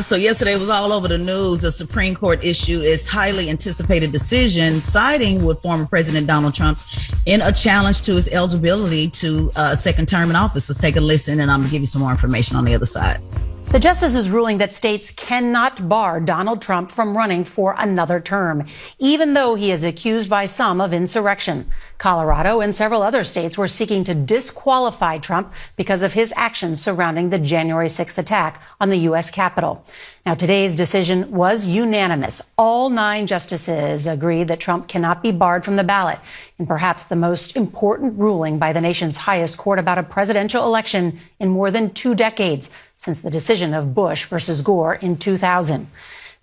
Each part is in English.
So yesterday it was all over the news. The Supreme Court issued its highly anticipated decision siding with former President Donald Trump in a challenge to his eligibility to a second term in office. Let's take a listen, and I'm going to give you some more information on the other side. The justice's ruling that states cannot bar Donald Trump from running for another term, even though he is accused by some of insurrection. Colorado and several other states were seeking to disqualify Trump because of his actions surrounding the January 6th attack on the U.S. Capitol. Now, today's decision was unanimous. All 9 justices agreed that Trump cannot be barred from the ballot, in perhaps the most important ruling by the nation's highest court about a presidential election in more than 2 decades, since the decision of Bush versus Gore in 2000.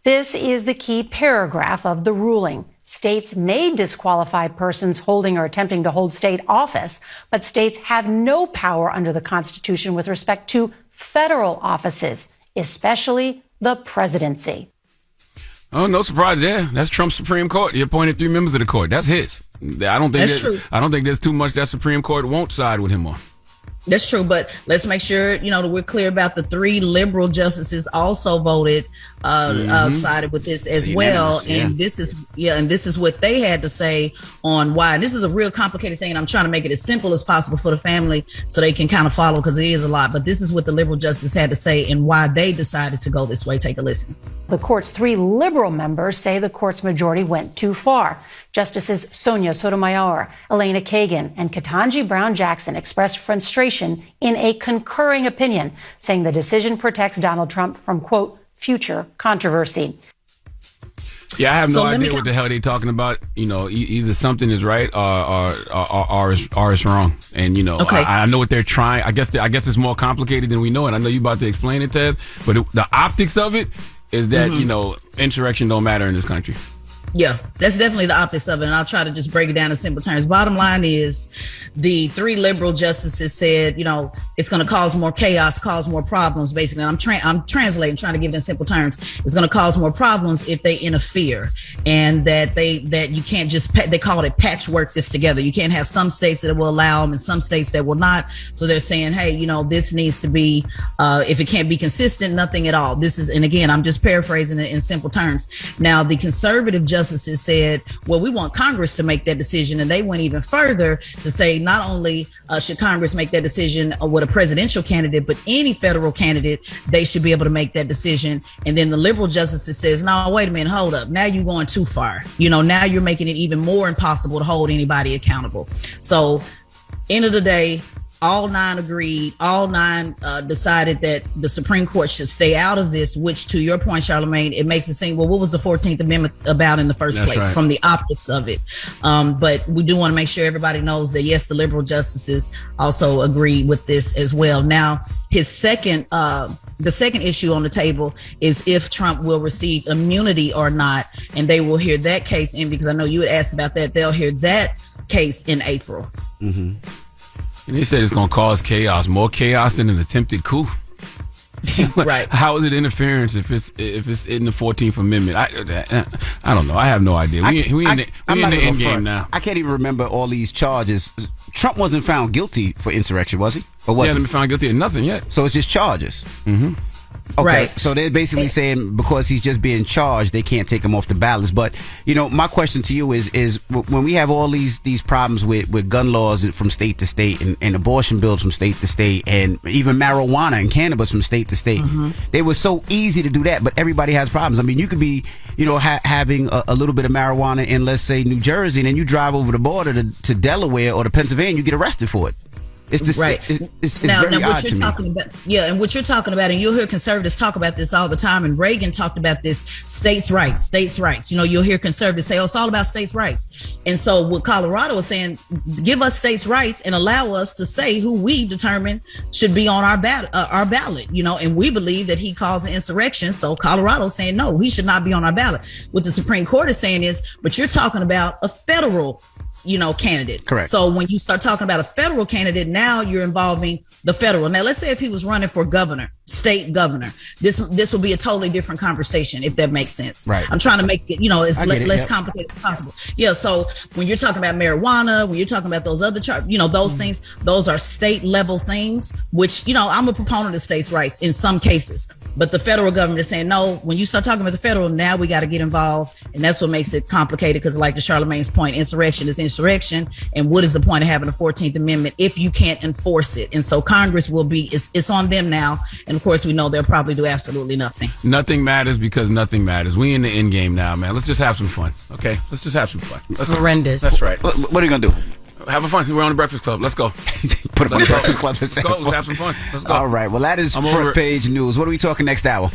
This is the key paragraph of the ruling. States may disqualify persons holding or attempting to hold state office, but states have no power under the Constitution with respect to federal offices, especially the presidency. Oh, no surprise there. That's Trump's Supreme Court. He appointed 3 members of the court. That's his. I don't think there's too much that Supreme Court won't side with him on. That's true, but let's make sure, that we're clear about the 3 liberal justices also voted, sided with this as well. And this is what they had to say on why. And this is a real complicated thing, and I'm trying to make it as simple as possible for the family so they can kind of follow, because it is a lot. But this is what the liberal justice had to say and why they decided to go this way. Take a listen. The court's 3 liberal members say the court's majority went too far. Justices Sonia Sotomayor, Elena Kagan, and Ketanji Brown Jackson expressed frustration in a concurring opinion, saying the decision protects Donald Trump from, quote, future controversy. Yeah, I have no idea what the hell they're talking about. Either something is right or it's wrong. And okay. I know what they're trying. I guess it's more complicated than we know, and I know you're about to explain it, Ted. But the optics of it is that insurrection don't matter in this country. Yeah, that's definitely the optics of it. And I'll try to just break it down in simple terms. Bottom line is the 3 liberal justices said, it's going to cause more chaos, cause more problems, basically. And I'm translating, trying to give it in simple terms. It's going to cause more problems if they interfere, and that you can't just, they call it patchwork this together. You can't have some states that will allow them and some states that will not. So they're saying, hey, this needs to be, if it can't be consistent, nothing at all. This is, and again, I'm just paraphrasing it in simple terms. Now, the conservative justices said, well, we want Congress to make that decision. And they went even further to say not only should Congress make that decision with a presidential candidate, but any federal candidate, they should be able to make that decision. And then the liberal justices says, no, wait a minute, hold up. Now you're going too far. Now you're making it even more impossible to hold anybody accountable. So end of the day, all 9 agreed. All 9 decided that the Supreme Court should stay out of this, which, to your point, Charlamagne, it makes it seem, well, what was the 14th Amendment about in the first place, right, from the optics of it? But we do want to make sure everybody knows that, yes, the liberal justices also agree with this as well. Now, the second issue on the table is if Trump will receive immunity or not. And they will hear that case in, because I know you had asked about that. They'll hear that case in April. Mm-hmm. And they said it's going to cause chaos, more chaos than an attempted coup. Right. How is it interference if it's in the 14th Amendment? I don't know. I have no idea. We in the end game now. I can't even remember all these charges. Trump wasn't found guilty for insurrection, was he? Or was he? Hasn't been found guilty of nothing yet. So it's just charges. Mm-hmm. Okay, right. So they're basically saying because he's just being charged, they can't take him off the ballots. But my question to you is when we have all these problems with gun laws from state to state and abortion bills from state to state, and even marijuana and cannabis from state to state, they were so easy to do that. But everybody has problems. I mean, you could be having a little bit of marijuana in, let's say, New Jersey, and then you drive over the border to Delaware or to Pennsylvania, you get arrested for it. It's this, right. It's now very what odd you're to talking me. about, and what you're talking about, and you'll hear conservatives talk about this all the time. And Reagan talked about this: states' rights. You'll hear conservatives say, "Oh, it's all about states' rights." And so, what Colorado is saying, give us states' rights and allow us to say who we determine should be on our ballot. And we believe that he caused an insurrection. So Colorado's saying no, he should not be on our ballot. What the Supreme Court is saying is, but you're talking about a federal candidate. Correct. So when you start talking about a federal candidate, now you're involving the federal. Now, let's say if he was running for governor, state governor. This will be a totally different conversation, if that makes sense. Right. I'm trying to make it, as less complicated as possible. Yeah. So when you're talking about marijuana, when you're talking about those other those things, those are state level things, which, I'm a proponent of states' rights in some cases, but the federal government is saying, no, when you start talking about the federal, now we got to get involved. And that's what makes it complicated. Because like to Charlamagne's point, insurrection is insurrection. And what is the point of having a 14th Amendment if you can't enforce it? And so Congress will be, it's on them now. And of course, we know they'll probably do absolutely nothing. Nothing matters because nothing matters. We in the end game now, man. Let's just have some fun, okay? Let's just have some fun. Horrendous. That's right. What are you going to do? Have a fun. We're on the Breakfast Club. Let's go. Put it on the Breakfast Club. Let's go. Let's have some fun. Let's go. All right. Well, that is front page news. What are we talking next hour?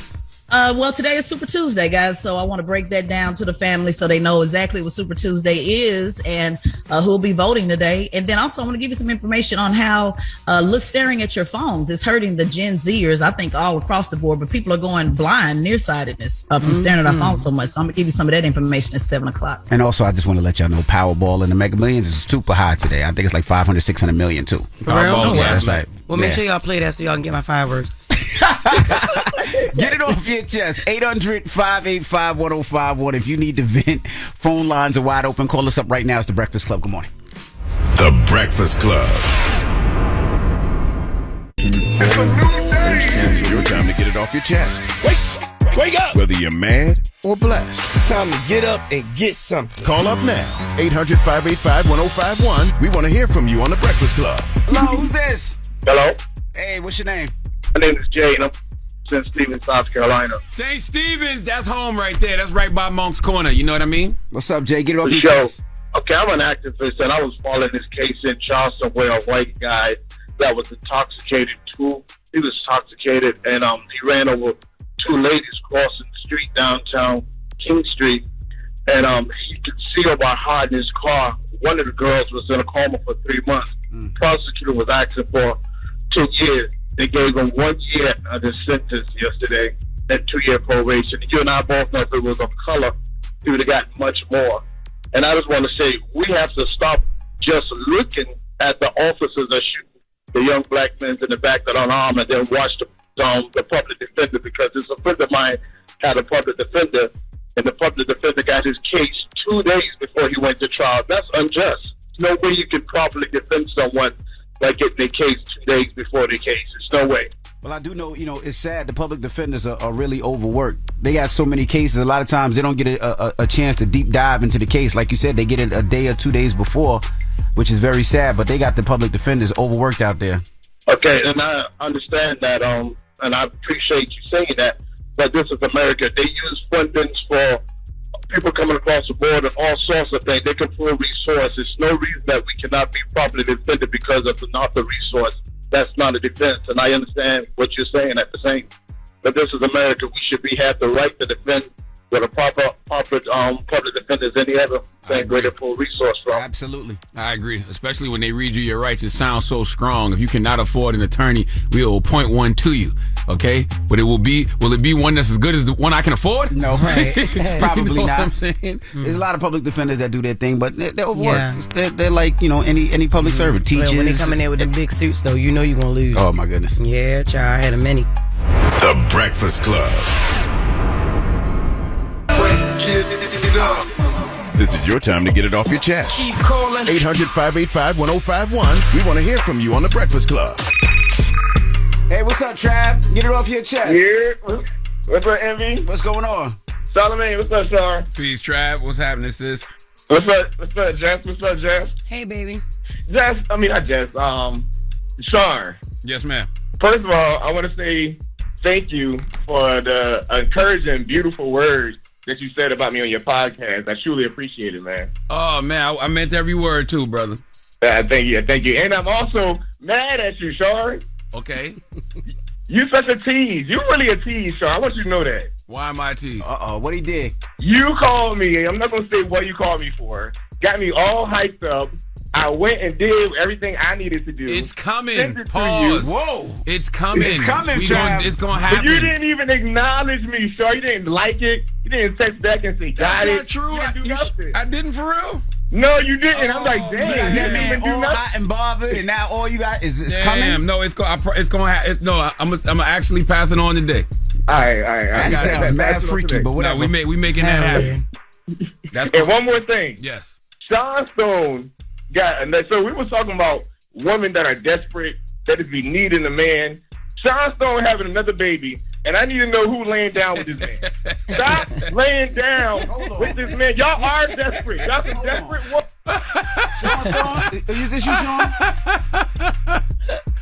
Well, today is Super Tuesday, guys. So I want to break that down to the family so they know exactly what Super Tuesday is and who'll be voting today. And then also I want to give you some information on how staring at your phones is hurting the Gen Zers, I think, all across the board. But people are going blind, nearsightedness from staring at our phones so much. So I'm going to give you some of that information at 7 o'clock. And also, I just want to let y'all know Powerball and the Mega Millions is super high today. I think it's like 500, 600 million, too. Powerball, yeah, that's right. Well, make sure y'all play that so y'all can get my fireworks. Get it off your chest. 800-585-1051. If you need to vent, phone lines are wide open. Call us up right now. It's The Breakfast Club. Good morning. The Breakfast Club. It's a new day. It's your time to get it off your chest. Wake up. Whether you're mad or blessed. It's time to get up and get something. Call up now. 800-585-1051. We want to hear from you on The Breakfast Club. Hello, who's this? Hello. Hey, what's your name? My name is Jay, and I'm in Stevens, South Carolina. St. Stevens, that's home right there. That's right by Monk's Corner. You know what I mean? What's up, Jay? Get it off your Show. chest. Okay, I'm an activist, and I was following this case in Charleston where a white guy that was intoxicated too. He was intoxicated, and he ran over two ladies crossing the street downtown King Street, and he could see by heart in his car. One of the girls was in a coma for 3 months. Prosecutor was asking for 2 years. They gave him 1 year of his sentence yesterday and 2-year probation. You and I both know if it was of color, he would have gotten much more. And I just want to say, we have to stop just looking at the officers that shoot the young black men in the back that are unarmed and then watch the public defender, because this a friend of mine had a public defender, and the public defender got his case 2 days before he went to trial. That's unjust. There's no way you can properly defend someone by getting their case 2 days before their case. There's no way. Well, I do know, it's sad. The public defenders are really overworked. They got so many cases. A lot of times they don't get a chance to deep dive into the case. Like you said, they get it a day or 2 days before, which is very sad. But they got the public defenders overworked out there. Okay, and I understand that, and I appreciate you saying that. But this is America. They use fundings for people coming across the border, all sorts of things. They can pull resources. No reason that we cannot be properly defended because of not the resource. That's not a defense, and I understand what you're saying at the same. But this is America. We should have the right to defend with a proper public defenders any other thing where they pull resource from. Absolutely. I agree, especially when they read you your rights. It sounds so strong. If you cannot afford an attorney, we will appoint one to you, okay? But will it be one that's as good as the one I can afford? No, right. Probably you know not. What I'm saying? There's a lot of public defenders that do their thing, but they're overworked. Yeah. They're like, any public servant. Teachers. Well, when they come in there with them big suits, though, you know you're going to lose. Oh, my goodness. Yeah, child, I had a many. The Breakfast Club. This is your time to get it off your chest. Keep calling. 800-585-1051. We want to hear from you on The Breakfast Club. Hey, what's up, Trav? Get it off your chest. Yeah. What's up, Envy? What's going on? Charlamagne, what's up, Char? Peace, Trav. What's happening, sis? What's up, Jess? What's up, Jess? Hey, baby. Jess, Char. Yes, ma'am. First of all, I want to say thank you for the encouraging, beautiful words that you said about me on your podcast. I truly appreciate it, man. Oh, man, I meant every word, too, brother. Thank you. And I'm also mad at you, Char. Okay. You such a tease. You really a tease, Char. I want you to know that. Why am I a tease? What he did? You called me. I'm not going to say what you called me for. Got me all hyped up. I went and did everything I needed to do. It's coming. Pause. Whoa. It's coming. It's coming, Trav. It's going to happen. But you didn't even acknowledge me, Char. You didn't like it. You didn't text back and say, got it. That's not true. I didn't for real. No, you didn't. I'm like, damn. You got that man all hot and bothered, and now all you got is coming? No, it's going to no, I'm going to actually pass it on today. All right. That sounds mad freaky, but whatever. No, we making that happen. That's and one more thing. Yes. Sean Stone so we were talking about women that are desperate, that is be needing a man. Sean Stone having another baby, and I need to know who laying down with this man. Stop laying down with this man. Y'all are desperate. Y'all some desperate women. Sean Stone? Is this you, Sean?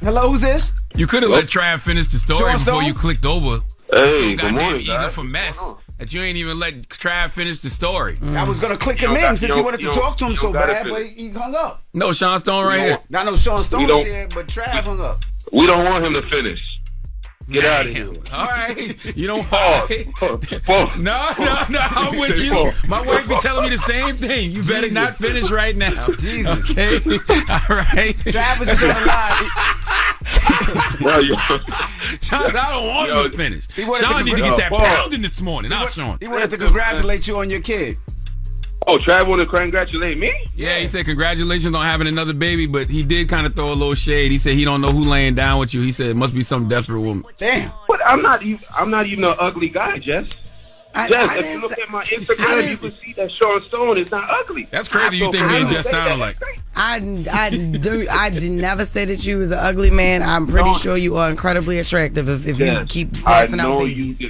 Hello, who's this? You could have let Trav finish the story before you clicked over. Hey, good morning, eager guys. for mess that you ain't even let Trav finish the story. I was going to click him in since you wanted to talk to him so bad, but he hung up. No, Sean Stone right here. I know Sean Stone's here, but Trav hung up. We don't want him to finish. Get out of here. All right. You don't want No, I'm with you. My wife be telling me the same thing. You better not finish right now. Jesus. Okay? All right. Travis is on the line. Sean, I don't want him to finish. Sean need to get that pounding this morning. Not Sean. He wanted to congratulate you on your kid. Oh, Trav wanted to congratulate me? Yeah, he said congratulations on having another baby, but he did kind of throw a little shade. He said he don't know who laying down with you. He said it must be some desperate woman. Damn. But I'm not even an ugly guy, Jess. Jess, if you look at my Instagram, you can see that Sean Stone is not ugly. That's crazy. You think me and Jess sound alike? I did never say that you was an ugly man. I'm pretty sure you are incredibly attractive if you keep passing out babies.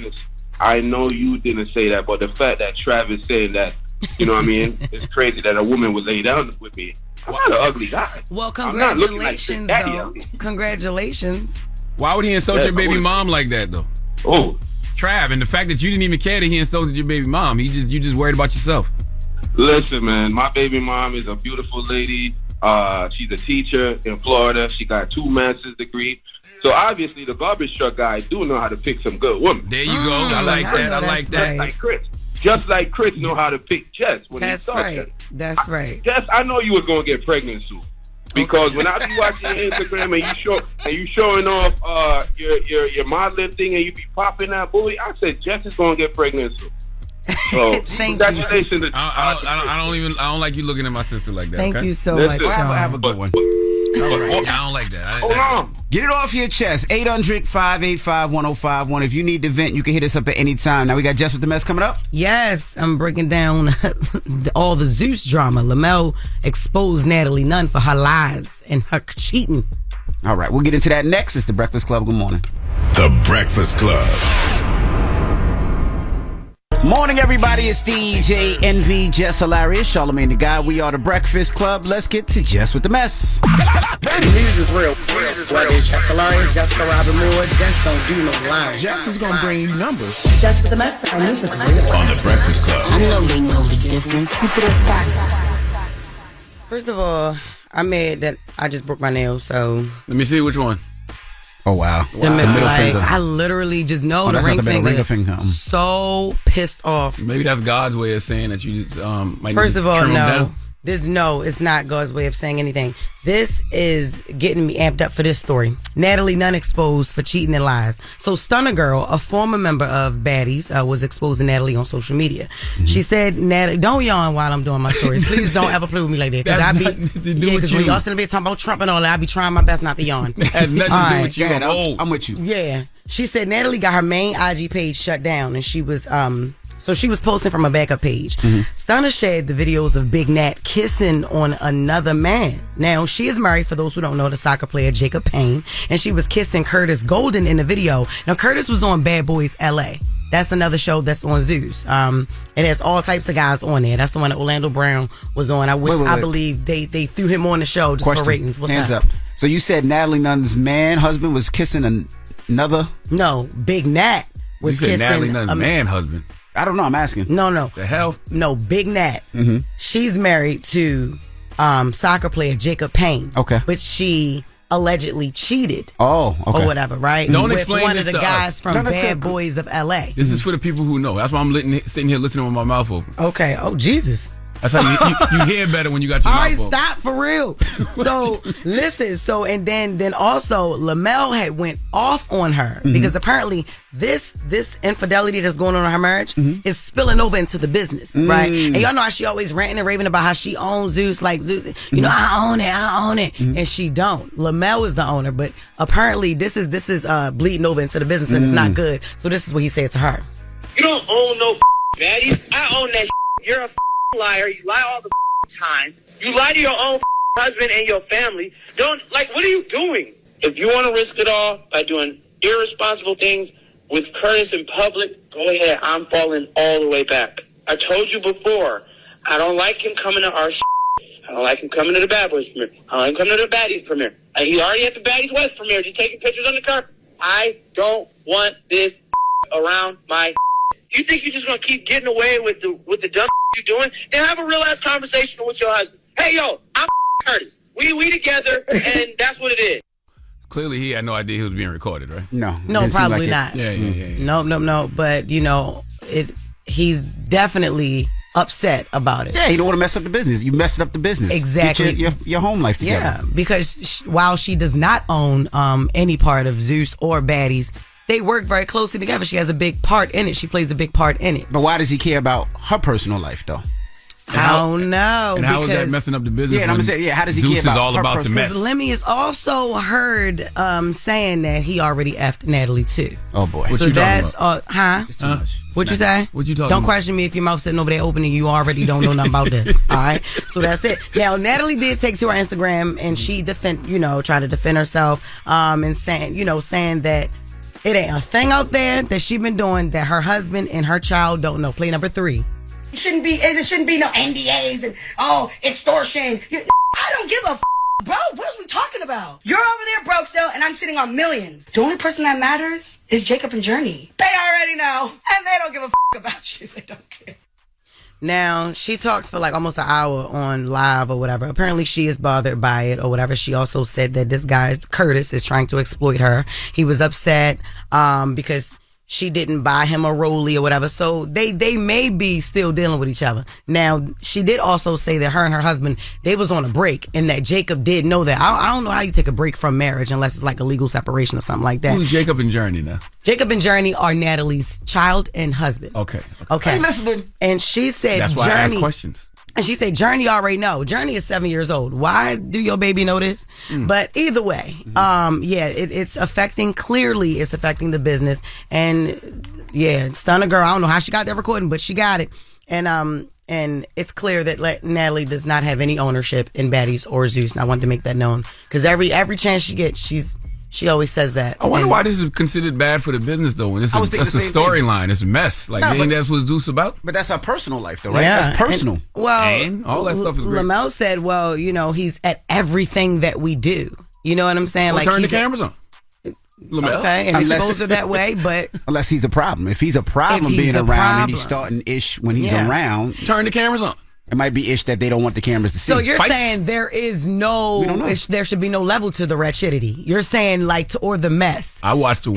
I know you didn't say that, but the fact that Travis saying that, you know what I mean? It's crazy that a woman would lay down with me. I'm not an ugly guy. Well, congratulations, though. Congratulations. Why would he insult your baby mom like that, though? Oh. Trav, and the fact that you didn't even care that he insulted your baby mom. You just worried about yourself. Listen, man, my baby mom is a beautiful lady. She's a teacher in Florida. She got 2 master's degrees. So obviously the garbage truck guy do know how to pick some good women. There you go. I like that. I like that. Like Chris. Just like Chris know how to pick Jess when he starts. That's right. Jess, I know you was gonna get pregnant soon. Because when I be watching your Instagram and you showing off your modeling thing and you be popping that booty, I said Jess is gonna get pregnant soon. So congratulations. I don't like you looking at my sister like that. Thank you so much, Sean. Have a good one. I don't like that. Hold on. Get it off your chest. 800-585-1051. If you need to vent, you can hit us up at any time. Now we got Jess with the Mess coming up. Yes, I'm breaking down all the Zeus drama. Lamel exposed Natalie Nunn for her lies and her cheating. All right, we'll get into that next. It's The Breakfast Club. Good morning. The Breakfast Club. Morning, everybody. It's DJ NV, Jess Hilarious, Charlamagne the Guy. We are The Breakfast Club. Let's get to Jess with the Mess. The news is real. Whether it's Jess Hilarious, Jessica Robin Moore, Jess don't do no lying. Jess is gonna bring you numbers. Jess with the Mess. Our news is real. On The Breakfast Club. I know they know the difference. First of all, I'm mad that I just broke my nail, so. Let me see which one. Oh, wow. The middle finger. I literally just know the ring finger. So pissed off. Maybe that's God's way of saying that you just might First need of to all, trim them no. down. It's not God's way of saying anything. This is getting me amped up for this story. Natalie Nunn exposed for cheating and lies. So Stunner Girl, a former member of Baddies, was exposing Natalie on social media. Mm-hmm. She said, Natalie, don't yawn while I'm doing my stories. Please don't ever play with me like that. Because when y'all sitting there talking about Trump and all that, I be trying my best not to yawn. It has nothing to do with you. I'm with you. Yeah. She said Natalie got her main IG page shut down, and she was so she was posting from a backup page. Mm-hmm. Stunner shared the videos of Big Nat kissing on another man. Now, she is married, for those who don't know, to soccer player Jacob Payne, and she was kissing Curtis Golden in the video. Now, Curtis was on Bad Boys LA. That's another show that's on Zeus. It has all types of guys on there. That's the one that Orlando Brown was on. I believe they threw him on the show just for ratings. What's Hands that? up. So you said Natalie Nunn's husband was kissing another? No, Big Nat was you said kissing Natalie Nunn's husband. I don't know. I'm asking. No. The hell? No, Big Nat. Mm-hmm. She's married to soccer player Jacob Payne. Okay. But she allegedly cheated. Oh, okay. Or whatever, right? Don't with explain one this of the to guys us. from Bad Boys of LA. This is for the people who know. That's why I'm sitting here listening with my mouth open. Okay. Oh, Jesus. That's how you hear better when you got your All right, mouth open. stop for real. So listen. So and then also Lamel had went off on her because apparently this infidelity that's going on in her marriage is spilling over into the business, right? And y'all know how she always ranting and raving about how she owns Zeus, like Zeus, you know, I own it, and she don't. Lamel is the owner, but apparently this is bleeding over into the business and it's not good. So this is what he said to her. You don't own no baddies. I own that. You're a liar. You lie all the time. You lie to your own husband and your family. What are you doing? If you want to risk it all by doing irresponsible things with Curtis in public, go ahead. I'm falling all the way back. I told you before, I don't like him coming to our I don't like him coming to the Bad Boys premiere. I don't like him coming to the Baddies premiere. He already at the Baddies West premiere, just taking pictures on the carpet. I don't want this around my. You think you're just gonna keep getting away with the dumb you're doing? Then have a real ass conversation with your husband. Hey yo, I'm Curtis. We together, and that's what it is. Clearly, he had no idea he was being recorded, right? No, probably not. Yeah. No. But you know, he's definitely upset about it. Yeah, you don't want to mess up the business. You messed up the business. Exactly. Get your home life together. Yeah, because while she does not own any part of Zeus or Baddies, they work very closely together. She has a big part in it. She plays a big part in it. But why does he care about her personal life, though? I don't know. And how is that messing up the business? Yeah, I'm saying, how does he Zeus care about is all her about the mess. Lemmy is also heard saying that he already effed Natalie too. Oh boy. So that's It's too much. What you say? What you talking Don't about? question me if your mouth sitting over there open and you already don't know nothing about this. All right. So that's it. Now Natalie did take to her Instagram and she tried to defend herself and saying that it ain't a thing out there that she been doing that her husband and her child don't know. Play number 3. There shouldn't be no NDAs and extortion. I don't give a bro. What are we talking about? You're over there broke still, and I'm sitting on millions. The only person that matters is Jacob and Journey. They already know, and they don't give a about you. They don't care. Now, she talked for like almost an hour on live or whatever. Apparently, she is bothered by it or whatever. She also said that this guy, Curtis, is trying to exploit her. He was upset because she didn't buy him a rollie or whatever. So they may be still dealing with each other. Now, she did also say that her and her husband, they was on a break and that Jacob did know that. I don't know how you take a break from marriage unless it's like a legal separation or something like that. Who's Jacob and Journey now? Jacob and Journey are Natalie's child and husband. Okay. Hey, listening. And she said that's why Journey, I ask questions. And she said, Journey already know. Journey is 7 years old. Why do your baby know this? But either way, it's affecting the business. And yeah, Stunner Girl, I don't know how she got that recording, but she got it. And it's clear that Natalie does not have any ownership in Baddies or Zeus. And I wanted to make that known. Because every chance she gets, she always says that. I wonder why this is considered bad for the business, though. When it's a storyline. It's a mess. That's what Zeus about? But that's her personal life, though, right? Yeah. That's personal. And all that stuff is great. Lamel said, well, he's at everything that we do. You know what I'm saying? Well, turn the cameras on. Lamel. Okay, and expose her that way, but... Unless he's a problem. If he's a problem being around and he's starting ish when he's around... Turn the cameras on. It might be ish that they don't want the cameras to see. So you're saying there is there should be no level to the wretchedity. You're saying or the mess. I watched you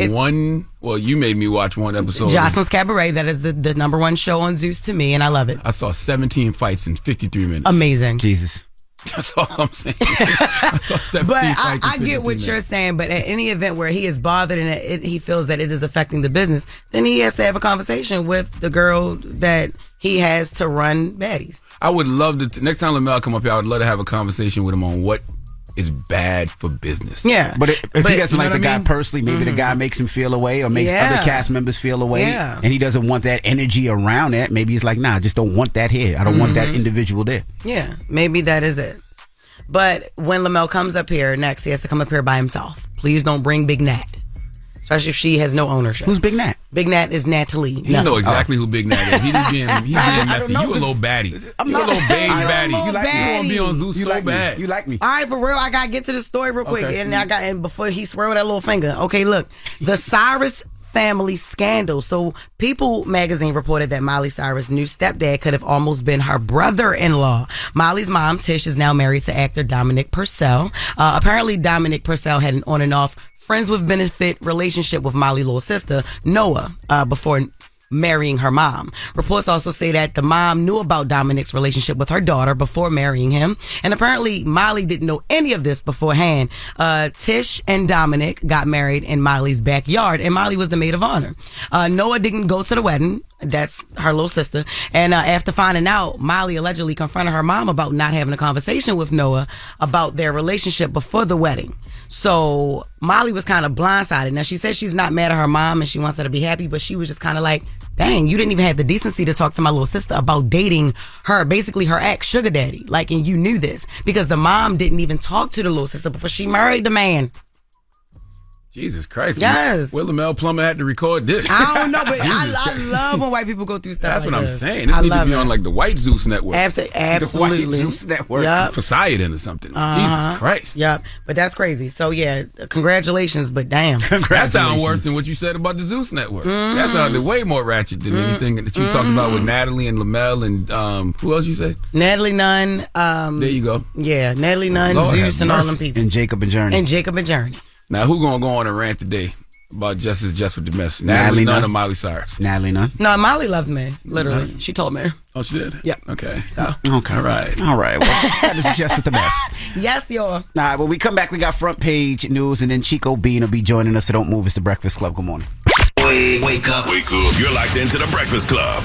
made me watch one episode. Jocelyn's Cabaret, that is the number one show on Zeus to me, and I love it. I saw 17 fights in 53 minutes. Amazing. Jesus. That's all I'm saying. I saw 17 but fights I get what you're saying, but at any event where he is bothered and he feels that it is affecting the business, then he has to have a conversation with the girl that he has to run Baddies. I would love to, next time Lamel come up here, I would love to have a conversation with him on what is bad for business. Yeah. But if he doesn't like the guy personally, maybe the guy makes him feel away or makes other cast members feel away, and he doesn't want that energy around that. Maybe he's like, nah, I just don't want that here. I don't want that individual there. Yeah, maybe that is it. But when Lamel comes up here next, he has to come up here by himself. Please don't bring Big Nat. Especially if she has no ownership. Who's Big Nat? Big Nat is Natalie. You know exactly who Big Nat is. He's being messy. You a little baddie. You a little beige baddie. You want to be on Zeus so bad. You like me. All right, for real, I got to get to the story real quick. Okay. And before he swear with that little finger. Okay, look. The Cyrus family scandal. So People magazine reported that Miley Cyrus' new stepdad could have almost been her brother-in-law. Miley's mom, Tish, is now married to actor Dominic Purcell. Apparently, Dominic Purcell had an on and off friends with benefit relationship with Miley's little sister, Noah, before marrying her mom. Reports also say that the mom knew about Dominic's relationship with her daughter before marrying him. And apparently Molly didn't know any of this beforehand. Tish and Dominic got married in Molly's backyard, and Molly was the maid of honor. Noah didn't go to the wedding. That's her little sister. And after finding out, Molly allegedly confronted her mom about not having a conversation with Noah about their relationship before the wedding. So Molly was kind of blindsided. Now, she said she's not mad at her mom and she wants her to be happy, but she was just kind of like, dang, you didn't even have the decency to talk to my little sister about dating her, basically her ex sugar daddy. Like, and you knew this because the mom didn't even talk to the little sister before she married the man. Jesus Christ. Yes. Will Mel Plummer had to record this? I don't know, but I love when white people go through stuff. That's like what I'm this. saying. This needs to be on like the White Zeus Network. Absolutely. The White Zeus Network. Yep. Poseidon or something. Jesus Christ. Yep. But that's crazy. So yeah, congratulations, but damn. That sounds worse than what you said about the Zeus Network. That sounded way more ratchet than anything that you talked about with Natalie and Lamel and who else you say? Natalie Nunn. There you go. Yeah, Natalie Nunn, Lord Zeus, and all them people. And Jacob and Journey. Now, who gonna go on a rant today about Jess With The Mess? Natalie Nunn or Miley Cyrus? Natalie Nunn. No, Molly loves me. Literally, she told me. Oh, she did. Yeah. Okay. So. Okay. All right. Well, that is Jess With The Mess. Yes, y'all. All right. When we come back, we got front page news, and then Chico Bean will be joining us. So don't move. It's the Breakfast Club. Good morning. Wake up. You're locked into the Breakfast Club.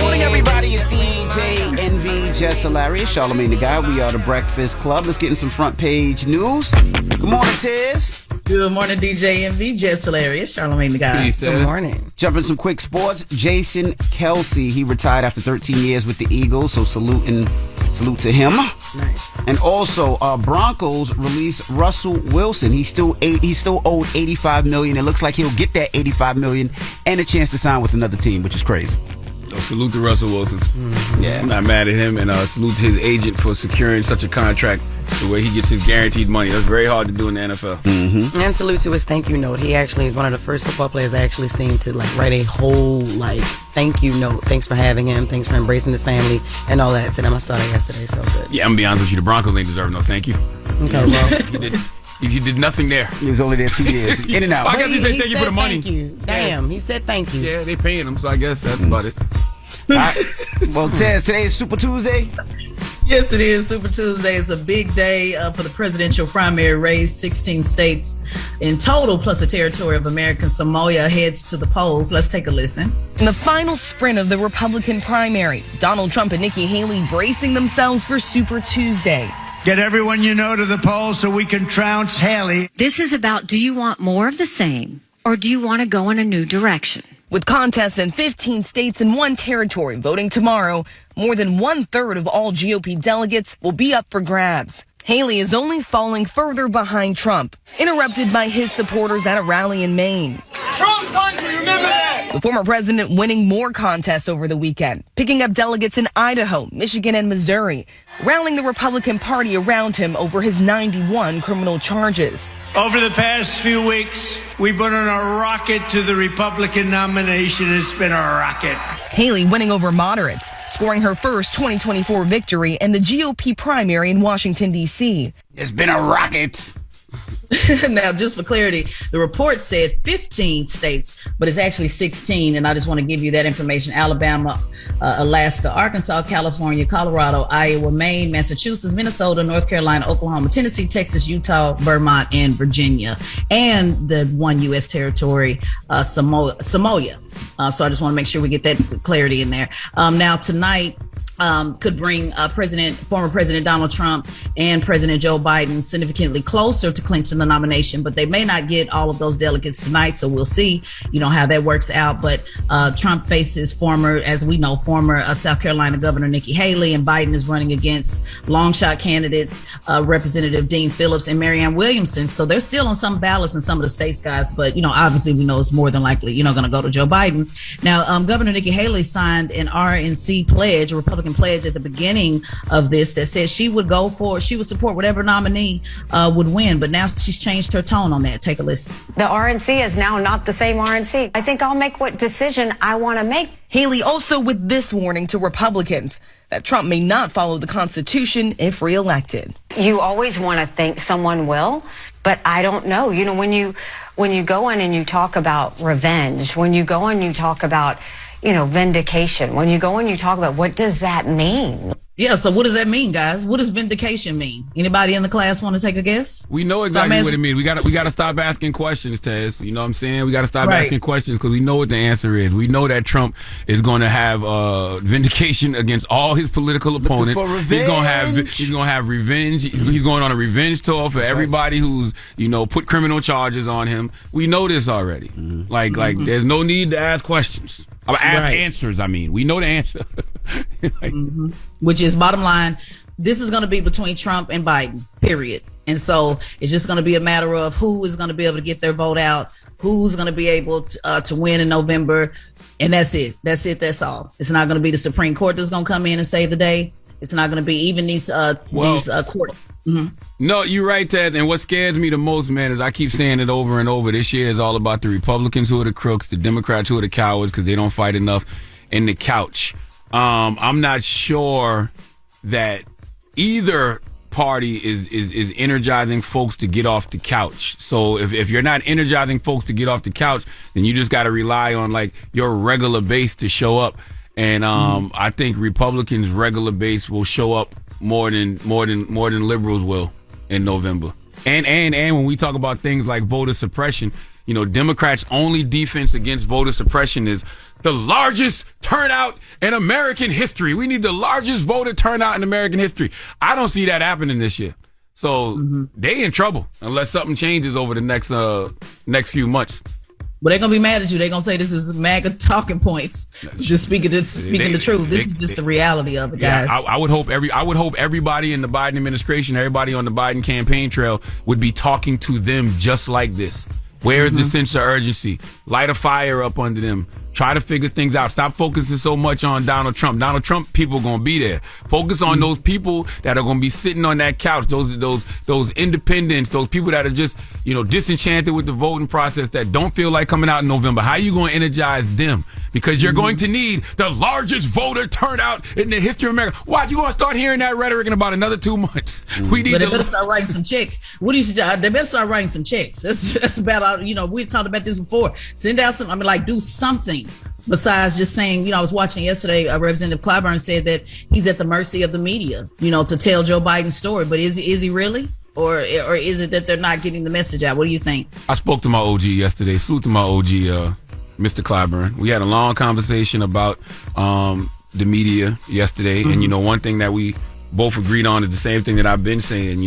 Morning, everybody. It's DJ NV, Jess Hilarious, Charlamagne the Guy. We are the Breakfast Club. Let's get in some front page news. Good morning, Tiz. Good morning, DJ NV, Jess Hilarious, Charlamagne the Guy. Good morning. Jumping some quick sports. Jason Kelsey, he retired after 13 years with the Eagles, so salute to him. Nice. And also, Broncos release Russell Wilson. He's still owed $85 million. It looks like he'll get that $85 million and a chance to sign with another team, which is crazy. So salute to Russell Wilson. Yeah. I'm not mad at him, and salute to his agent for securing such a contract the way he gets his guaranteed money. That's very hard to do in the NFL. Mm-hmm. And salute to his thank you note. He actually is one of the first football players I actually seen to like write a whole like thank you note. Thanks for having him. Thanks for embracing his family and all that. To them, I saw that yesterday. So good. Yeah, I'm gonna be honest with you. The Broncos ain't deserve no thank you. Okay, well. He did nothing there. He was only there 2 years. In and out. I guess he said thank you for the money. Thank you. Damn, he said thank you. Yeah, they paying him, so I guess that's about it. All right. Well, Tez, today is Super Tuesday. Yes, it is. Super Tuesday is a big day for the presidential primary race. 16 states in total, plus the territory of American Samoa, heads to the polls. Let's take a listen. In the final sprint of the Republican primary, Donald Trump and Nikki Haley bracing themselves for Super Tuesday. Get everyone you know to the polls so we can trounce Haley. This is about, do you want more of the same, or do you want to go in a new direction? With contests in 15 states and one territory voting tomorrow, more than 1/3 of all GOP delegates will be up for grabs. Haley is only falling further behind Trump, interrupted by his supporters at a rally in Maine. Trump country, remember that! The former president winning more contests over the weekend, picking up delegates in Idaho, Michigan, and Missouri, rallying the Republican Party around him over his 91 criminal charges. Over the past few weeks, we've been on a rocket to the Republican nomination. It's been a rocket. Haley winning over moderates, scoring her first 2024 victory in the GOP primary in Washington, D.C. It's been a rocket. Now, just for clarity, the report said 15 states, but it's actually 16. And I just want to give you that information. Alabama, Alaska, Arkansas, California, Colorado, Iowa, Maine, Massachusetts, Minnesota, North Carolina, Oklahoma, Tennessee, Texas, Utah, Vermont, and Virginia. And the one U.S. territory, Samoa. So I just want to make sure we get that clarity in there. Now, tonight, could bring former President Donald Trump and President Joe Biden significantly closer to clinching the nomination, but they may not get all of those delegates tonight. So we'll see, how that works out. But Trump faces former South Carolina Governor Nikki Haley, and Biden is running against long shot candidates, Representative Dean Phillips and Marianne Williamson. So they're still on some ballots in some of the states, guys. But, obviously we know it's more than likely, going to go to Joe Biden. Now, Governor Nikki Haley signed an RNC pledge, a Republican unspoken pledge at the beginning of this that said she would support whatever nominee would win. But now she's changed her tone on that. Take a listen. The RNC is now not the same RNC. I think I'll make what decision I want to make. Haley also with this warning to Republicans that Trump may not follow the Constitution if reelected. You always want to think someone will, but I don't know. You know, when you go in and you talk about revenge, when you go in and you talk about, vindication, when you go in and you talk about what does that mean? Yeah, so what does that mean, guys? What does vindication mean? Anybody in the class want to take a guess? We know exactly what it means. We got to stop asking questions, Tez. You know what I'm saying? We got to stop asking questions because we know what the answer is. We know that Trump is going to have vindication against all his political opponents. He's going to have revenge. He's going on a revenge tour for everybody who's put criminal charges on him. We know this already. Like there's no need to ask questions. Ask answers. I mean, we know the answer. Which is bottom line, this is going to be between Trump and Biden, period. And so it's just going to be a matter of who is going to be able to get their vote out, who's going to be able to win in November. And that's it. That's all. It's not going to be the Supreme Court that's going to come in and save the day. It's not going to be even these court. No, you're right, Ted. And what scares me the most, man, is I keep saying it over and over. This year is all about the Republicans who are the crooks, the Democrats who are the cowards because they don't fight enough, and the couch. I'm not sure that either party is energizing folks to get off the couch. So if you're not energizing folks to get off the couch, then you just got to rely on like your regular base to show up. And I think Republicans' regular base will show up more than liberals will in November. And when we talk about things like voter suppression, Democrats' only defense against voter suppression is the largest turnout in American history. We need the largest voter turnout in American history. I don't see that happening this year. So they in trouble unless something changes over the next few months. But they're gonna be mad at you. They're gonna say this is MAGA talking points. Just speaking the truth. This is just the reality of it, guys. Yeah, I would hope everybody in the Biden administration, everybody on the Biden campaign trail would be talking to them just like this. Where is the sense of urgency? Light a fire up under them. Try to figure things out. Stop focusing so much on Donald Trump. Donald Trump people going to be there. Focus on those people that are going to be sitting on that couch. Those independents. Those people that are just disenchanted with the voting process that don't feel like coming out in November. How are you going to energize them? Because you're going to need the largest voter turnout in the history of America. Why you going to start hearing that rhetoric in about another 2 months? But they better start writing some checks. What do you suggest? They better start writing some checks. That's about we talked about this before. Send out some. Do something. Besides just saying, I was watching yesterday, Representative Clyburn said that he's at the mercy of the media, to tell Joe Biden's story. But is he really? Or is it that they're not getting the message out? What do you think? I spoke to my OG yesterday. Salute to my OG, Mr. Clyburn. We had a long conversation about the media yesterday. And, one thing that we both agreed on is the same thing that I've been saying,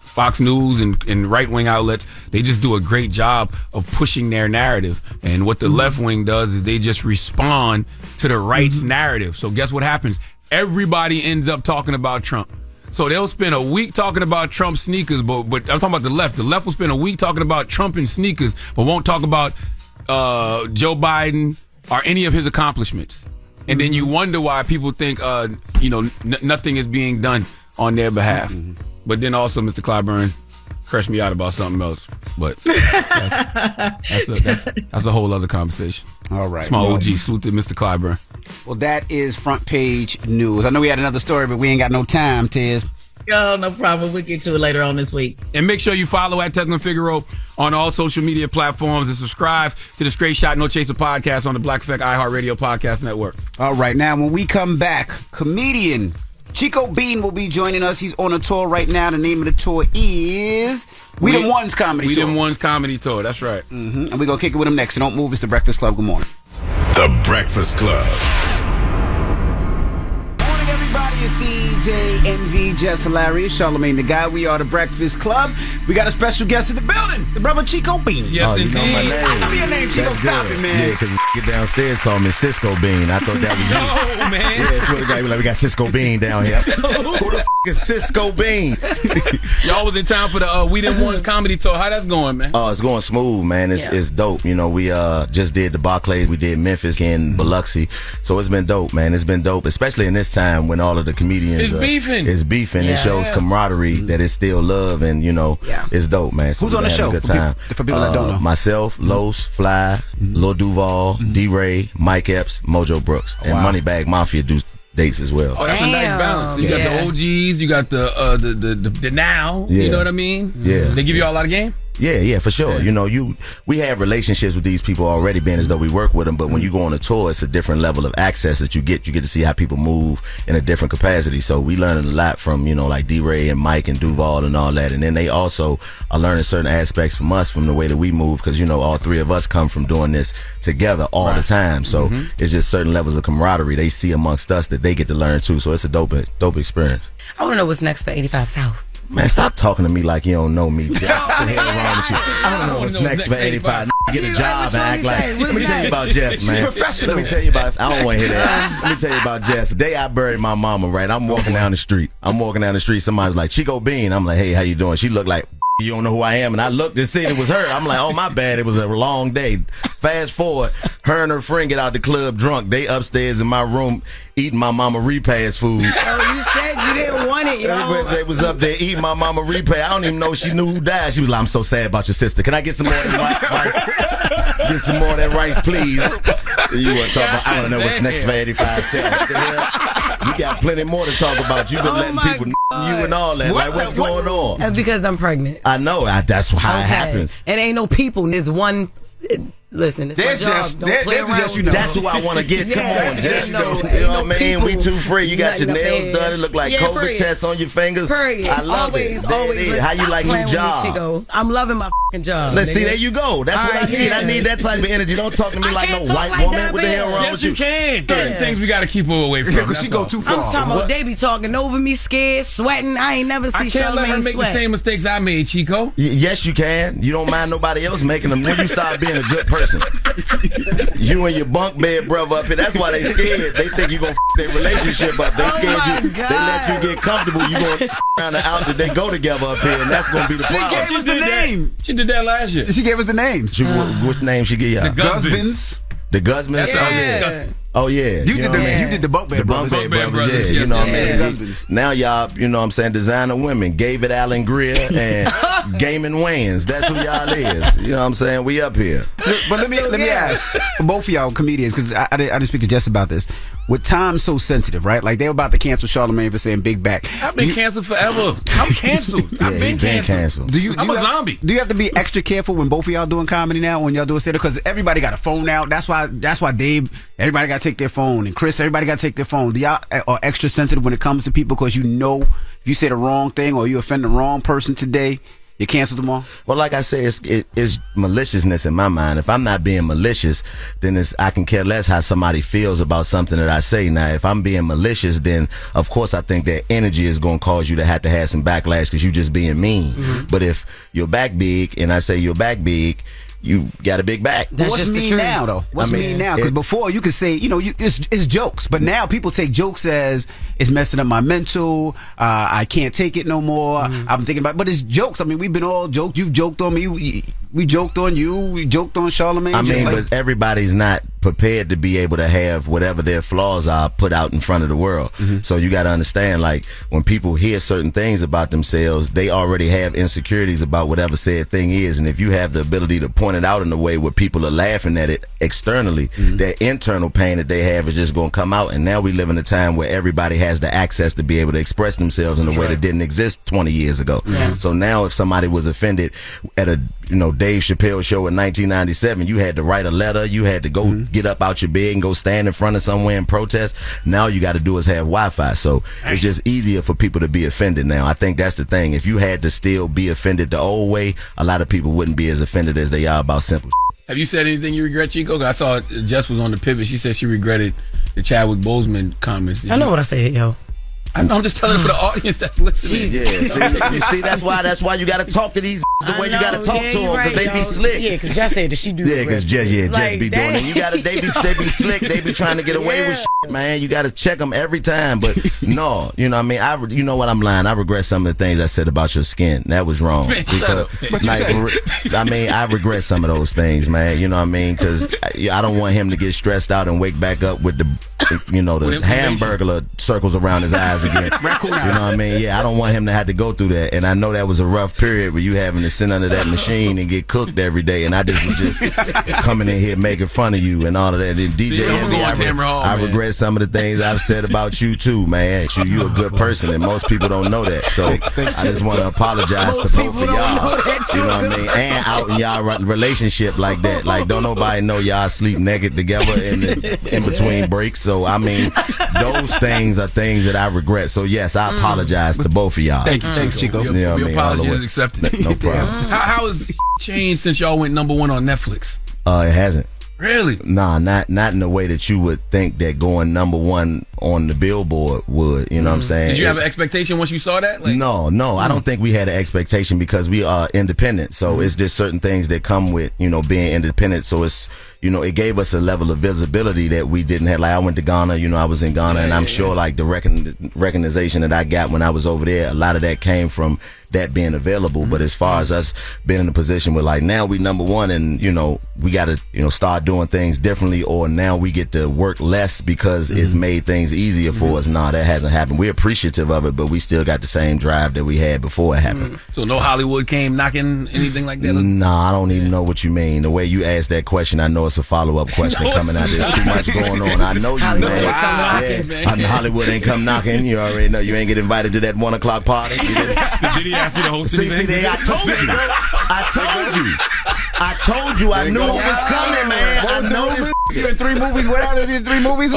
Fox News and right-wing outlets, they just do a great job of pushing their narrative. And what the left wing does is they just respond to the right's narrative. So guess what happens? Everybody ends up talking about Trump. So they'll spend a week talking about Trump's sneakers, but I'm talking about the left. The left will spend a week talking about Trump and sneakers, but won't talk about Joe Biden or any of his accomplishments. And then you wonder why people think, nothing is being done on their behalf. But then also, Mr. Clyburn crushed me out about something else. But that's a whole other conversation. All right. It's my OG. Salute to Mr. Clyburn. Well, that is front page news. I know we had another story, but we ain't got no time, Tiz. Oh, no problem. We'll get to it later on this week. And make sure you follow at Tezlyn Figaro on all social media platforms and subscribe to the Straight Shot No Chaser podcast on the Black Effect iHeartRadio podcast network. All right. Now, when we come back, comedian Chico Bean will be joining us. He's on a tour right now. The name of the tour is We Them Ones Comedy Tour. We Them Ones Comedy Tour. That's right. And we're going to kick it with him next. So don't move. It's The Breakfast Club. Good morning. The Breakfast Club. Morning, everybody. It's DJ NV, Jess Hilarious, Charlamagne the Guy. We are The Breakfast Club. We got a special guest in the building, the brother Chico Bean. Yes, you know my name. I know your name, Chico. That's Stop good. it, man. Yeah, because get downstairs call me Cisco Bean. I thought that was you. No, man. Yeah, it's what we got Cisco Bean down here. Who the is Cisco Bean? Y'all was in town for the We Didn't Want Comedy Tour. How that's going, man? Oh, it's going smooth, man. It's dope. You know, we just did the Barclays, we did Memphis and Biloxi, so it's been dope, man. It's been dope, especially in this time when all of the comedians It's beefing. It shows camaraderie, that it's still love, and you know, it's dope, man. So who's on the show? Good time. For people that don't know, myself, Los, Fly, Lil Duval, D-Ray, Mike Epps, Mojo Brooks, and Moneybag Mafia do dates as well. Oh, that's a nice balance. You got the OGs, you got the now. You know what I mean? Yeah. They give you all a lot of game? Yeah, for sure. You know, we have relationships with these people already, being as though we work with them. But when you go on a tour, it's a different level of access that you get. You get to see how people move in a different capacity. So we learning a lot from, you know, like D-Ray and Mike and Duval and all that. And then they also are learning certain aspects from us, from the way that we move, because, you know, all three of us come from doing this together all the time. So it's just certain levels of camaraderie they see amongst us that they get to learn too. So it's a dope experience. I want to know what's next for 85 South. Man, stop talking to me like you don't know me, Jess. What the hell wrong with you? I don't know what's next for 85. Get a job and act like. Let me tell you about Jess, man. Professional. Let me tell you about. I don't want to hear that. Let me tell you about Jess. The day I buried my mama, right? I'm walking down the street. Somebody's like, Chico Bean. I'm like, hey, how you doing? She looked like, you don't know who I am. And I looked and seen it was her. I'm like, oh, my bad. It was a long day. Fast forward, her and her friend get out the club drunk. They upstairs in my room eating my mama repast food. Oh, you said you didn't want it, yo. They was up there eating my mama repast. I don't even know she knew who died. She was like, I'm so sad about your sister. Can I get some more of that rice? Get some more of that rice, please. You want to talk about, I don't know what's next for 85 cents. You got plenty more to talk about. You've been letting people you and all that. Like, what's going on? Because I'm pregnant. I know. That's how it happens. And ain't no people. There's one. Listen, it's my job. Don't play around with me. That's who I want to get. Come on, Jess. You know what I mean? We too free. You got your nails done. It look like COVID tests on your fingers. I love it. Always. How you like new job? I'm loving my fucking job. Let's see. There you go. That's what I need. I need that type of energy. Don't talk to me like no white woman. What the hell wrong with you? Yes, you can. Certain things we got to keep her away from. Because she go too far. I'm talking about they be talking over me, scared, sweating. I ain't never see Charlamagne sweat. I can't let her make the same mistakes I made, Chico. Yes, you can. You don't mind nobody else making them when you start being a good person. You and your bunk bed brother up here. That's why they scared. They think you gonna their relationship up. They scared you. God. They let you get comfortable. You gonna around the out that they go together up here, and that's gonna be the problem. She gave us the name. She did that last year. She gave us the name. What name she give y'all? The Gusbins. The Gusmans? That's how disgusting. Oh yeah, you did the bunk bed brothers. The bunk bed brothers. Yeah, you know what I mean. Now y'all, you know what I'm saying, designer women, David Allen Greer and Gaming Wayans. That's who y'all is. You know what I'm saying? We up here. But let me ask both of y'all comedians, because I didn't speak to Jess about this. With time so sensitive, right? Like they were about to cancel Charlamagne for saying big back. I've been canceled forever. I'm canceled. I've been canceled. I'm a zombie. Do you have to be extra careful when both of y'all doing comedy now, when y'all doing stand-up? Because everybody got a phone now. That's why Dave, everybody got to take their phone, and Chris, everybody got to take their phone. Do y'all are extra sensitive when it comes to people, because you know if you say the wrong thing or you offend the wrong person today, you cancel them all? Well, like I said, it's maliciousness in my mind. If I'm not being malicious, then I can care less how somebody feels about something that I say. Now, if I'm being malicious, then of course I think that energy is going to cause you to have some backlash because you just being mean. But if you're back big and I say you're back big, you got a big back. What's mean now, though? What's mean now? Because before you could say, you know, it's jokes, but now people take jokes as it's messing up my mental. I can't take it no more. I'm thinking about, but it's jokes. I mean, we've been all joked. You've joked on me. We joked on you. We joked on Charlamagne. I mean, but everybody's not prepared to be able to have whatever their flaws are put out in front of the world. So you got to understand, like, when people hear certain things about themselves, they already have insecurities about whatever said thing is. And if you have the ability to point it out in a way where people are laughing at it externally, their internal pain that they have is just going to come out. And now we live in a time where everybody has the access to be able to express themselves in a way that didn't exist 20 years ago. So now if somebody was offended at a Dave Chappelle show in 1997, you had to write a letter, you had to go get up out your bed and go stand in front of somewhere and protest. Now you got to do is have Wi-Fi. So it's just easier for people to be offended now. I think that's the thing. If you had to still be offended the old way, a lot of people wouldn't be as offended as they are about simple shit. Have you said anything you regret, Chico? I saw Jess was on the pivot. She said she regretted the Chadwick Boseman comments. I know what I said, yo. I'm just telling for the audience that's listening. Yeah, you see, that's why you got to talk to these the way you got to talk to them because they be slick. Yeah, because Jess said that she do. Yeah, because Jess be doing it. You got to they be slick. They be trying to get away with shit, man. You got to check them every time. But no, you know what I mean. You know what, I'm lying. I regret some of the things I said about your skin. That was wrong. Man, I regret some of those things, man. You know what I mean? Because I don't want him to get stressed out and wake back up with the hamburger circles around his eyes again. You know what I mean? Yeah, I don't want him to have to go through that. And I know that was a rough period where you having to sit under that machine and get cooked every day. And I just was just coming in here making fun of you and all of that. And DJ Envy, I regret some of the things I've said about you too, man. You a good person, and most people don't know that. So I just want to apologize to both of y'all. You know what I mean? And out in y'all relationship like that. Like, don't nobody know y'all sleep naked together in between breaks. So I mean, those things are things that I regret. So yes, I apologize to both of y'all. Thank you, Thanks, Chico. Your apology is accepted. No problem. How has changed since y'all went #1 on Netflix? It hasn't. Really? Nah, not in the way that you would think that going #1 on the Billboard would. You know what I'm saying? Did you have an expectation once you saw that? Like, no. I don't think we had an expectation because we are independent. So it's just certain things that come with, being independent. So it's, it gave us a level of visibility that we didn't have. Like, I went to Ghana, I was in Ghana, and I'm sure like the recognition that I got when I was over there, a lot of that came from that being available. But as far as us being in a position where like now we #1 and, we got to, start doing things differently, or now we get to work less because it's made things easier for us. Nah, that hasn't happened. We're appreciative of it, but we still got the same drive that we had before it happened. So no Hollywood came knocking anything like that? Nah, I don't even know what you mean. The way you asked that question, I know it's a follow-up question coming out. There's too much going on. I know you, Hollywood man. come knocking, man. Hollywood ain't come knocking. You already know you ain't get invited to that 1 o'clock party. Did he ask you to host See, I told you. I knew it was coming, man. I know this. You in 3 movies? What happened in 3 movies?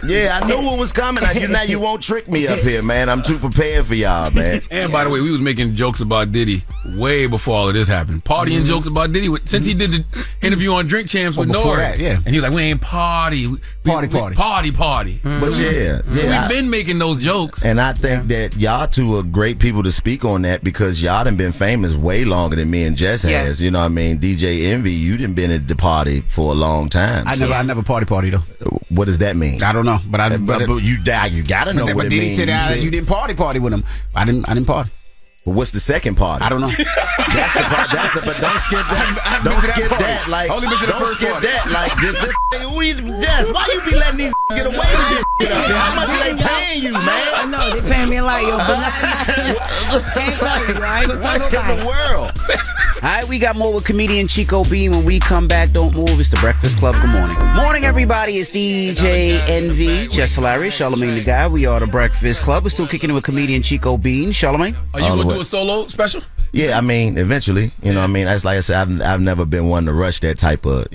Yeah, I knew it was coming. Now you won't trick me up here, man. I'm too prepared for y'all, man. And by the way, we was making jokes about Diddy way before all of this happened. Partying jokes about Diddy since he did the interview on Drink Champs with Nori. Yeah. And he was like, we ain't party. Party. But we've been making those jokes. And I think that y'all two are great people to speak on that because y'all done been famous way longer than me and Jess has. You know what I mean? DJ Envy, you done been at the party for a long time. I never party though. What does that mean? I don't know, but you gotta know what it means. Said you didn't party with him. I didn't party. But what's the second party? I don't know. That's the part. But don't skip that. Don't skip that. Like, only been to the don't first skip party. that. Like, just Jess, why you be letting these get away with this? How much they paying you, man? I know they paying me like yo, but can't tell you, right? But What in the world? All right, we got more with comedian Chico Bean. When we come back, don't move. It's the Breakfast Club. Good morning. Morning, everybody. It's DJ Envy, Jess Hilarious, Charlamagne the Guy. We are the Breakfast Club. We're still kicking it with comedian Chico Bean. Charlamagne? Are you going to do a solo special? Yeah, I mean, eventually, you know what I mean? That's like I said, I've never been one to rush that type of,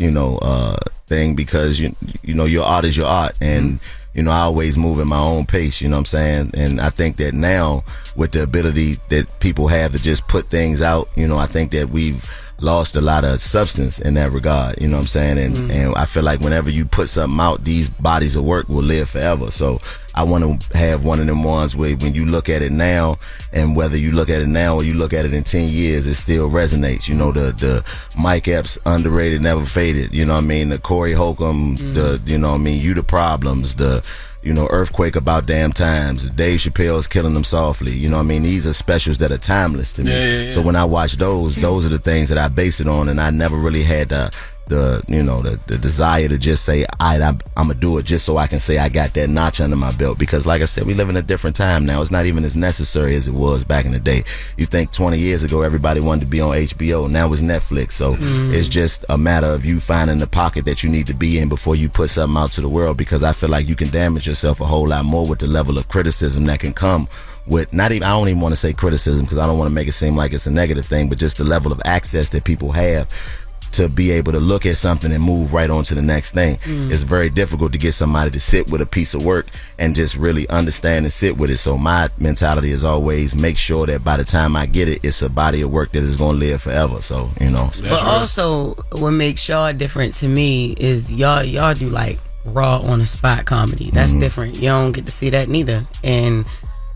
thing because, your art is your art. And, I always move at my own pace, you know what I'm saying? And I think that now with the ability that people have to just put things out, I think that we've lost a lot of substance in that regard, you know what I'm saying? And I feel like whenever you put something out, these bodies of work will live forever. So I want to have one of them ones where when you look at it now, and whether you look at it now or you look at it in 10 years, it still resonates. The Mike Epps, underrated, never faded, you know what I mean? The Corey Holcomb, You the Problems, the Earthquake About Damn Times, Dave Chappelle's Killing Them Softly. You know what I mean? These are specials that are timeless to me. So when I watch those are the things that I base it on, and I never really had the desire to just say, I'm gonna do it just so I can say I got that notch under my belt. Because like I said, we live in a different time now. It's not even as necessary as it was back in the day. You think 20 years ago everybody wanted to be on HBO. Now it's Netflix. So it's just a matter of you finding the pocket that you need to be in before you put something out to the world. Because I feel like you can damage yourself a whole lot more with the level of criticism that can come with I don't even want to say criticism because I don't want to make it seem like it's a negative thing, but just the level of access that people have to be able to look at something and move right on to the next thing. It's very difficult to get somebody to sit with a piece of work and just really understand and sit with it. So my mentality is always make sure that by the time I get it, it's a body of work that is going to live forever. So, But also what makes y'all different to me is y'all do like raw on the spot comedy. That's different. You don't get to see that neither. And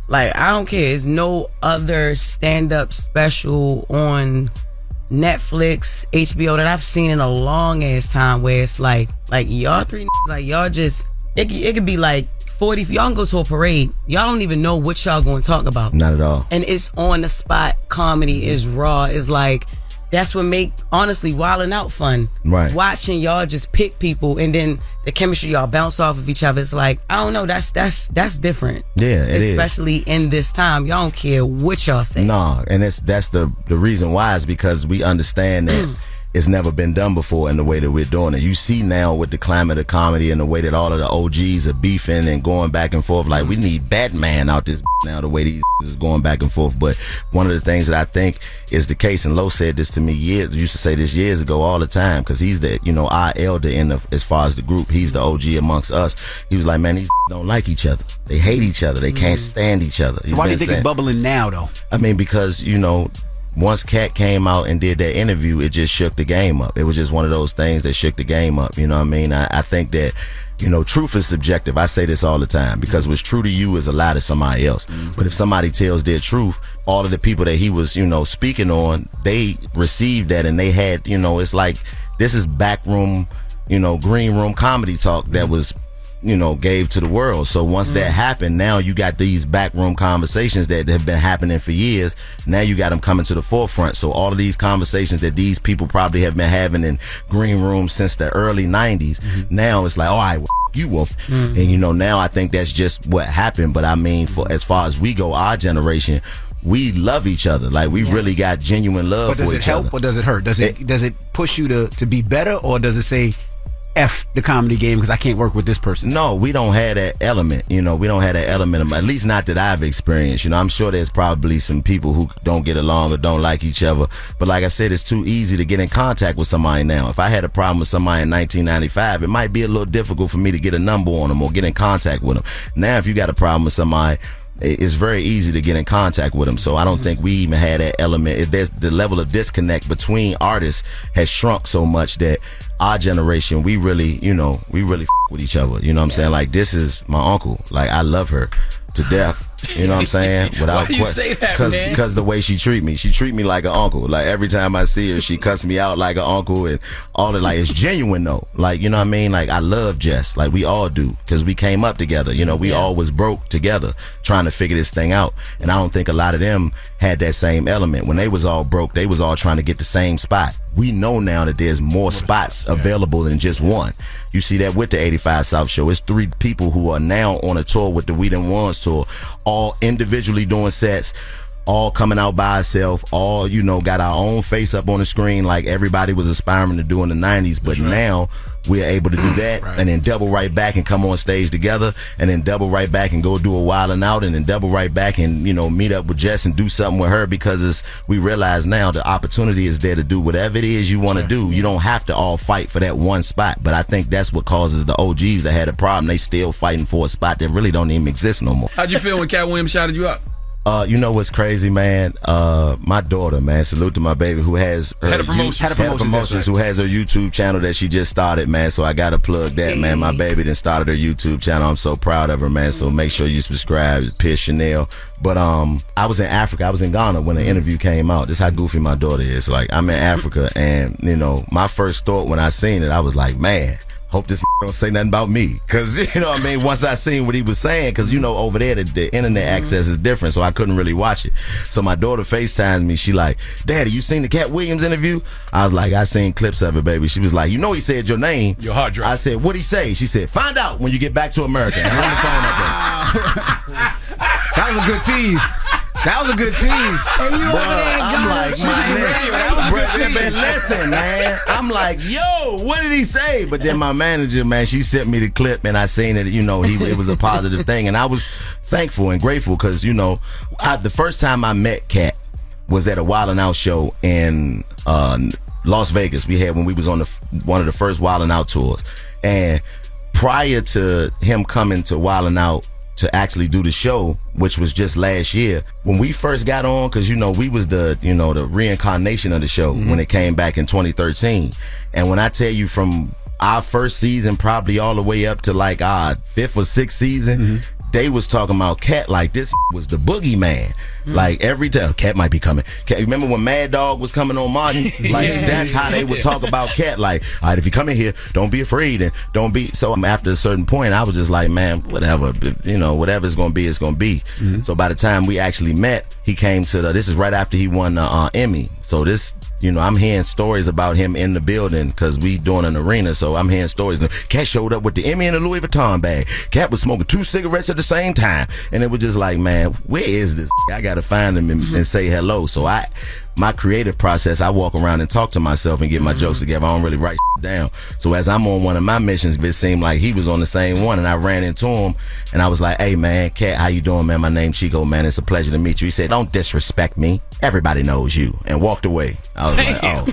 like, I don't care. There's no other stand-up special on Netflix, HBO that I've seen in a long ass time where it's like y'all three, like y'all just, it could be like 40, y'all can go to a parade, y'all don't even know what y'all going to talk about. Not at all. And it's on the spot comedy, is raw. It's like, that's what make, honestly, Wildin' Out fun. Right. Watching y'all just pick people and then the chemistry y'all bounce off of each other. It's like, I don't know, that's different. Yeah, it is. Especially in this time. Y'all don't care what y'all say. No, and that's the reason why is because we understand that it's never been done before in the way that we're doing it. You see now with the climate of comedy and the way that all of the OGs are beefing and going back and forth, like we need Batman out this now, the way these is going back and forth. But one of the things that I think is the case, and Lo said this to me used to say this years ago all the time, because he's the, our elder as far as the group. He's the OG amongst us. He was like, man, these don't like each other. They hate each other. They can't stand each other. So why do you think it's bubbling now, though? I mean, because, once Cat came out and did that interview, it just shook the game up. It was just one of those things that shook the game up. You know what I mean? I think that, truth is subjective. I say this all the time because what's true to you is a lie to somebody else. But if somebody tells their truth, all of the people that he was, speaking on, they received that and they had, it's like, this is backroom, green room comedy talk that was, gave to the world. So once that happened, now you got these backroom conversations that have been happening for years. Now you got them coming to the forefront. So all of these conversations that these people probably have been having in green rooms since the early 90s, now it's like, all right, you wolf. And now I think that's just what happened. But I mean, for as far as we go, our generation, we love each other. Like we really got genuine love for each other. But does it help or does it hurt? Does it push you to be better, or does it say F the comedy game because I can't work with this person? No, we don't have that element. We don't have that element, at least not that I've experienced. I'm sure there's probably some people who don't get along or don't like each other. But like I said, it's too easy to get in contact with somebody now. If I had a problem with somebody in 1995, it might be a little difficult for me to get a number on them or get in contact with them. Now, if you got a problem with somebody, it's very easy to get in contact with them. So I don't think we even had that element. There's the level of disconnect between artists has shrunk so much that our generation, we really with each other. You know what I'm saying? Like, this is my uncle. Like, I love her to death. You know what I'm saying? Without Why do you say that, man? Because the way she treat me like an uncle. Like, every time I see her, she cuss me out like an uncle and all that. Like, it's genuine though. Like, you know what I mean? Like, I love Jess. Like, we all do, because we came up together. We all was broke together trying to figure this thing out. And I don't think a lot of them had that same element. When they was all broke, they was all trying to get the same spot. We know now that there's more spots available than just one. You see that with the 85 South Show. It's 3 people who are now on a tour with the We Done Ones tour, all individually doing sets, all coming out by ourselves, all, got our own face up on the screen like everybody was aspiring to do in the 90s. But now we're able to do that and then double right back and come on stage together and then double right back and go do a Wildin' Out and then double right back and, meet up with Jess and do something with her, because we realize now the opportunity is there to do whatever it is you want to do. You don't have to all fight for that one spot. But I think that's what causes the OGs that had a problem. They still fighting for a spot that really don't even exist no more. How'd you feel when Cat Williams shouted you out? You know what's crazy, man? My daughter, man, salute to my baby who has her Head of Promotions, who has her YouTube channel that she just started, man. So I gotta plug that, man. My baby then started her YouTube channel. I'm so proud of her, man. So make sure you subscribe. Pierce Chanel. But I was in Africa. I was in Ghana when the interview came out. This is how goofy my daughter is. Like, I'm in Africa, and my first thought when I seen it, I was like, man, hope this don't say nothing about me. Because, once I seen what he was saying, because, over there, the internet access is different, so I couldn't really watch it. So my daughter FaceTimes me. She like, Daddy, you seen the Cat Williams interview? I was like, I seen clips of it, baby. She was like, he said your name. Your hard drive. I said, what'd he say? She said, find out when you get back to America. And hang the phone up there. That was a good tease. That was a good tease. And you over there, I'm like, listen, man. I'm like, yo, what did he say? But then my manager, man, she sent me the clip, and I seen it. It was a positive thing, and I was thankful and grateful because the first time I met Cat was at a Wildin' Out show in Las Vegas. We had when we was on one of the first Wildin' Out tours, and prior to him coming to Wildin' Out to actually do the show, which was just last year, when we first got on, because we was the reincarnation of the show when it came back in 2013. And when I tell you, from our first season, probably all the way up to like our 5th or 6th season, they was talking about Cat like this was the boogeyman. Like every time, Cat might be coming. Cat, remember when Mad Dog was coming on Martin? Like that's how they would talk about Cat. Like, all right, if you come in here, don't be afraid and don't be. So after a certain point, I was just like, man, whatever, whatever it's gonna be, it's gonna be. So by the time we actually met, he came to this is right after he won the Emmy. So this. I'm hearing stories about him in the building because we doing an arena, so I'm hearing stories. Cat showed up with the Emmy and a Louis Vuitton bag. Cat was smoking 2 cigarettes at the same time, and it was just like, man, where is this? I gotta find him and say hello. So my creative process, I walk around and talk to myself and get my jokes together. I don't really write down. So as I'm on one of my missions, it seemed like he was on the same one, and I ran into him, and I was like, hey, man, Cat, how you doing, man? My name's Chico, man. It's a pleasure to meet you. He said, don't disrespect me. Everybody knows you, and walked away. I was like, oh.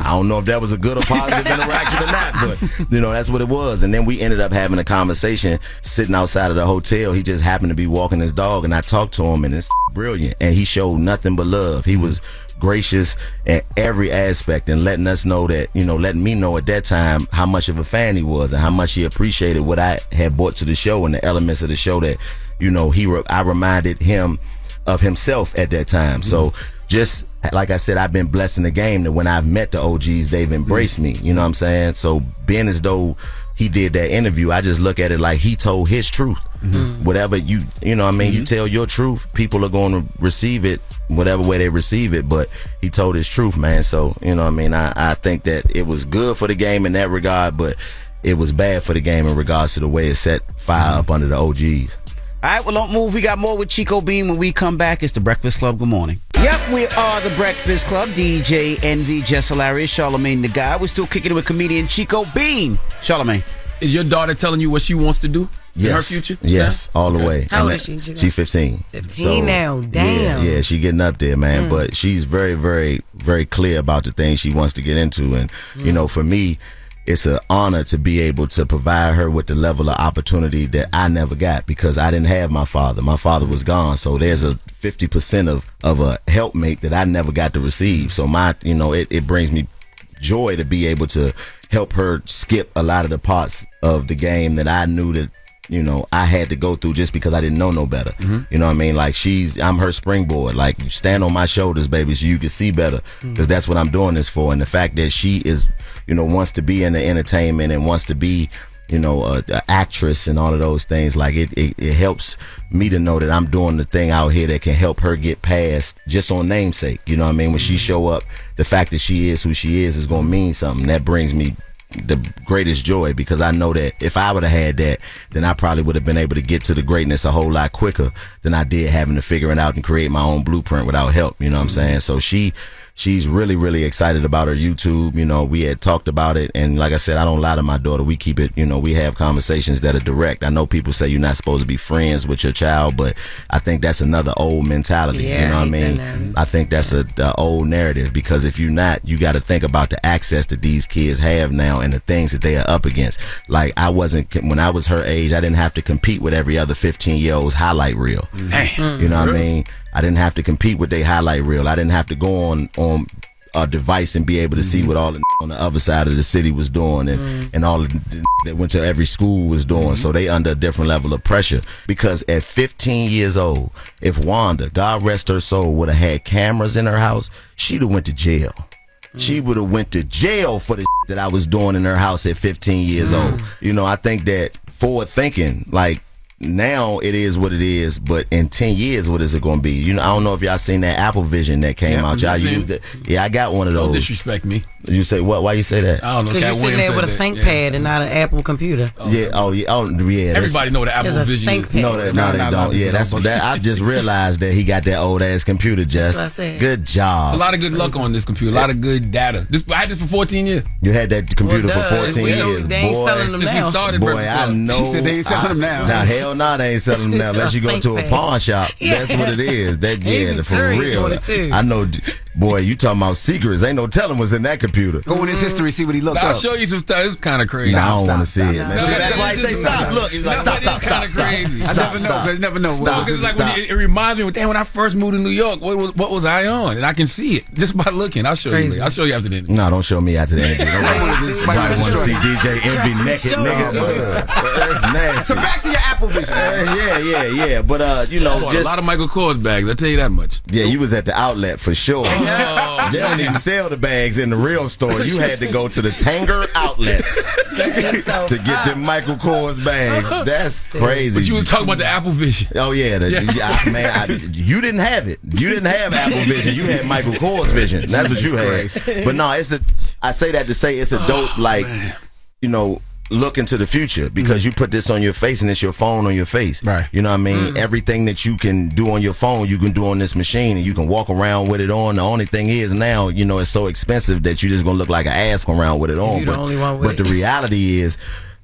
I don't know if that was a good or positive interaction or not, but, that's what it was. And then we ended up having a conversation sitting outside of the hotel. He just happened to be walking his dog, and I talked to him, and it's brilliant. And he showed nothing but love. He was gracious in every aspect and letting us know that, letting me know at that time how much of a fan he was and how much he appreciated what I had brought to the show and the elements of the show that, I reminded him of himself at that time. So just like I said, I've been blessed in the game that when I've met the OGs, they've embraced me. You know what I'm saying? So being as though he did that interview, I just look at it like he told his truth. Whatever you tell your truth, people are going to receive it whatever way they receive it, but he told his truth, man. So, I think that it was good for the game in that regard, but it was bad for the game in regards to the way it set fire up under the OGs. All right, well, don't move. We got more with Chico Bean when we come back. It's the Breakfast Club. Good morning. Yep, we are the Breakfast Club. DJ Envy, Jess Hilarious, Charlamagne the Guy. We're still kicking it with comedian Chico Bean. Charlamagne. Is your daughter telling you what she wants to do in her future? Yes, all the way. How old is she? She's 15. 15 now. Damn. Yeah, she getting up there, man. But she's very, very, very clear about the things she wants to get into. And, for me, it's an honor to be able to provide her with the level of opportunity that I never got because I didn't have my father. My father was gone. So there's a 50% of a helpmate that I never got to receive. So it brings me joy to be able to help her skip a lot of the parts of the game that I knew that, I had to go through just because I didn't know no better. You know what I mean? Like I'm her springboard. Like you stand on my shoulders, baby, so you can see better because that's what I'm doing this for. And the fact that she is, wants to be in the entertainment and wants to be, an actress and all of those things, like it helps me to know that I'm doing the thing out here that can help her get past just on namesake. You know what I mean? When she show up, the fact that she is who she is going to mean something. That brings me the greatest joy because I know that if I would have had that, then I probably would have been able to get to the greatness a whole lot quicker than I did having to figure it out and create my own blueprint without help. You know what I'm saying? So she's really, really excited about her YouTube. We had talked about it. And like I said, I don't lie to my daughter. We keep it, we have conversations that are direct. I know people say you're not supposed to be friends with your child, but I think that's another old mentality. Yeah, you know what I mean? I think that's a old narrative because if you're not, you got to think about the access that these kids have now and the things that they are up against. Like when I was her age, I didn't have to compete with every other 15-year-old's highlight reel. You know what I mean? I didn't have to compete with their highlight reel. I didn't have to go on a device and be able to see what all the on the other side of the city was doing and all that went to every school was doing. So they under a different level of pressure because at 15 years old, if Wanda, God rest her soul, would have had cameras in her house, she'd have went to jail. She would have went to jail for the that I was doing in her house at 15 years old. I think that forward thinking, like, now it is what it is, but in 10 years, what is it going to be? I don't know if y'all seen that Apple Vision that came out. Y'all used it. Yeah, I got one of those. Don't disrespect me. You say what? Why you say that? I don't know. Because you're sitting there with a ThinkPad and not an Apple computer. Yeah. Oh, yeah. Everybody know what the Apple Vision is. No, they don't. Yeah, that's that. I just realized that he got that old ass computer. Jess, that's what I said. Good job. A lot of good luck on this computer. A lot of good data. I had this for 14 years. You had that computer for 14 years. They ain't selling them now. Boy, I know. She said they ain't selling them now. Now, hell no, they ain't selling them now. Unless you go to a pawn shop. That's what it is. For real. I know. Boy, you talking about secrets. Ain't no telling what's in that computer. Go in his history, see what he looked up. I'll show you some stuff. It's kind of crazy. Nah, I don't want to see it, man. See, that's why he say stop. Look, he's like, stop. I never know. Stop. It's like it reminds me of, damn, when I first moved to New York, what was I on? And I can see it just by looking. I'll show you. I'll show you after the interview. No, don't show me after the interview. Somebody want to see DJ Envy naked, nigga. That's nasty. So back to your Apple Vision. Yeah. But you know, just a lot of Michael Kors bags. I'll tell you that much. Yeah, you was at the outlet for sure. They don't even sell the bags in the real store. You had to go to the Tanger outlets to get them Michael Kors bags. That's crazy. But you were talking about the Apple Vision. Oh yeah, you didn't have it. You didn't have Apple Vision. You had Michael Kors Vision. That's what you had. But no, I say that to say it's a dope, like, you know, look into the future, because you put this on your face and it's your phone on your face. Right. You know what I mean? Everything that you can do on your phone, you can do on this machine, and you can walk around with it on. The only thing is now, you know, it's so expensive that you're just gonna look like an ass around with it on. But the reality is,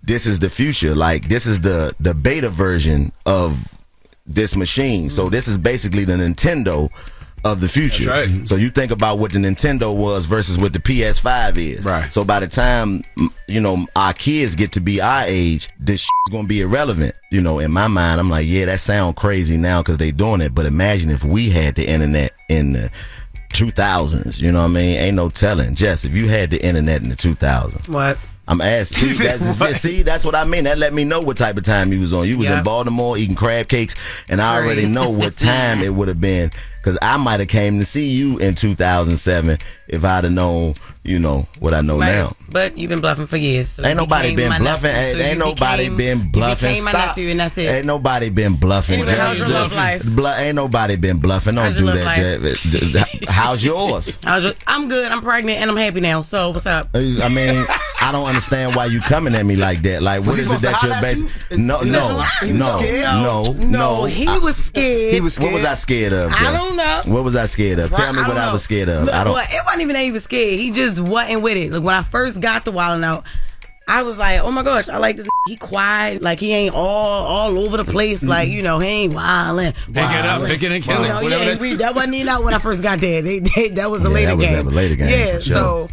this is the future. Like, this is the beta version of this machine. So this is basically the Nintendo of the future. That's right. So you think about what the Nintendo was versus what the PS5 is. Right. So by the time, you know, our kids get to be our age, this is gonna be irrelevant. You know, in my mind, I'm like, yeah, that sound crazy now because they doing it. But imagine if we had the internet in the 2000s. You know what I mean? Ain't no telling. Jess, if you had the internet in the 2000s. What? I'm asking. See, that's what I mean. That let me know what type of time you was on. You was in Baltimore eating crab cakes, and I already know what time it would have been, because I might have came to see you in 2007 if I'd have known, you know, what I know now. But you've been bluffing for years. So ain't nobody been bluffing. Ain't nobody been bluffing. You became my nephew, and that's it. Ain't nobody been bluffing. Anyway, how's your love life? Ain't nobody been bluffing. Don't do that. How's yours? I'm good. I'm pregnant, and I'm happy now. So what's up? I mean, I don't understand why you coming at me like that. Like, what is it that you're basing? No. He was scared. He was scared. What was I scared of? I don't know. What was I scared of? Tell me what I was scared of. Look, it wasn't even that he was scared. He just wasn't with it. Like, when I first got the Wildin' Out, I was like, oh my gosh, I like this. He quiet, like he ain't all over the place, like, you know, he ain't wildin'. Picking and killing. That wasn't even out when I first got there. That was a later game. That was a later game. Yeah, so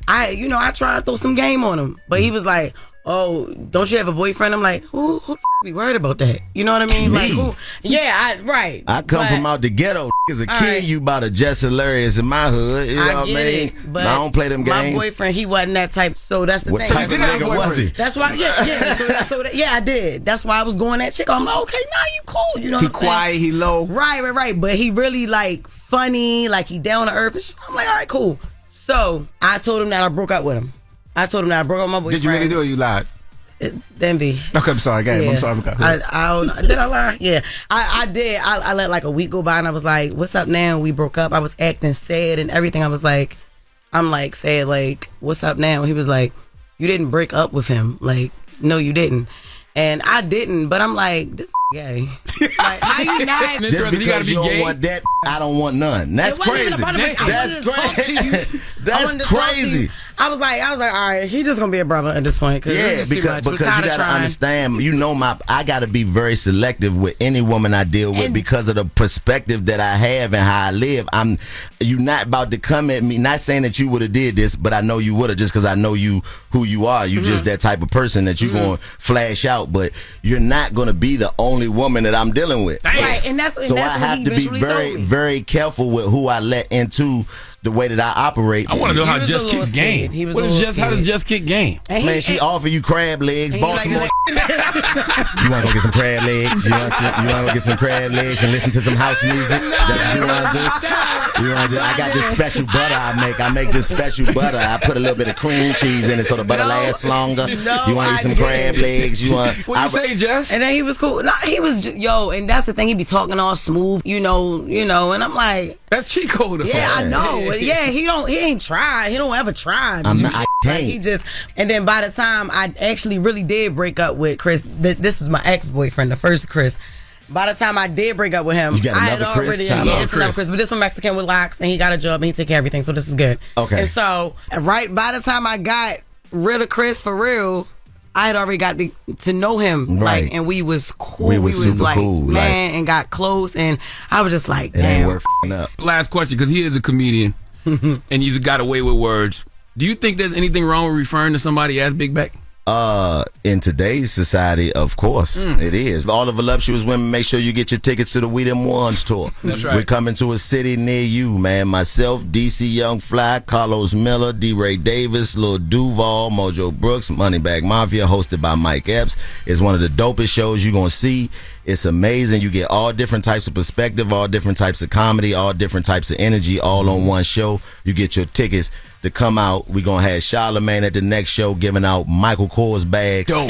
I tried to throw some game on him, but he was like, oh, don't you have a boyfriend? I'm like, who be worried about that? You know what I mean? Like, who? Yeah, right. I come from out the ghetto. As a kid, you about a Jess Hilarious in my hood. You know what I mean? But I don't play them games. My boyfriend, he wasn't that type. So that's the thing. What type of nigga was he? That's why, I did. That's why I was going that chick. I'm like, okay, now you cool. You know what I'm saying? He quiet, he low. Right. But he really, like, funny, like he down to earth. I'm like, all right, cool. So I told him that I broke up with him. I told him that I broke up with my boyfriend. Did you really do it or you lied? Envy. Okay, I'm sorry. Go ahead. Yeah. I'm sorry. I don't know. Did I lie? Yeah. I did. I let like a week go by and I was like, what's up now? We broke up. I was acting sad and everything. I'm like sad, like, what's up now? He was like, you didn't break up with him. Like, no, you didn't. And I didn't, but I'm like, this gay. Like, how you not? Just because you don't want that, I don't want none. That's crazy. That's crazy. I was like, all right, he just gonna be a brother at this point. Yeah, because you gotta understand. You know, I gotta be very selective with any woman I deal with because of the perspective that I have and how I live. You not about to come at me. Not saying that you would have did this, but I know you would have, just because I know you who you are. You just that type of person that you gonna flash out, but you're not gonna be the only woman that I'm dealing with. Right, and that's so I have to be very, very careful with who I let into the way that I operate. I want to know how Jess kicks game. How does Jess kick game? Man, she offer you crab legs, Baltimore. You want to go get some crab legs? You want to go get some crab legs and listen to some house music? That's what you want to do? I got this special butter I make. I make this special butter. I put a little bit of cream cheese in it so the butter lasts longer. You want to eat some crab legs? What you say, Jess? And then he was cool. No, he was and that's the thing. He be talking all smooth, you know, and I'm like, that's Chico though. Yeah, I know. Yeah, he ain't tried. He don't ever try. I can't. He just, and then by the time I actually really did break up with Chris, this was my ex-boyfriend, the first Chris. By the time I did break up with him, you got I had another already, Chris? It's another Chris, but this one Mexican with locks, and he got a job and he take care of everything, so this is good. Okay. And so, right by the time I got rid of Chris for real, I had already got to know him, right. Like, and we was cool. We was super like, cool, man, and got close, and I was just like, it damn. ain't worth up. Last question, because he is a comedian. and you got away with words. Do you think there's anything wrong with referring to somebody as Big Back? In today's society, of course, it is. All the voluptuous women, make sure you get your tickets to the We Them Ones tour. That's right. We're coming to a city near you, man. Myself, DC Young Fly, Carlos Miller, D-Ray Davis, Lil Duval, Mojo Brooks, Moneybag Mafia, hosted by Mike Epps. It's one of the dopest shows you're going to see. It's amazing. You get all different types of perspective, all different types of comedy, all different types of energy, all on one show. You get your tickets to come out. We're going to have Charlamagne at the next show giving out Michael Kors bags to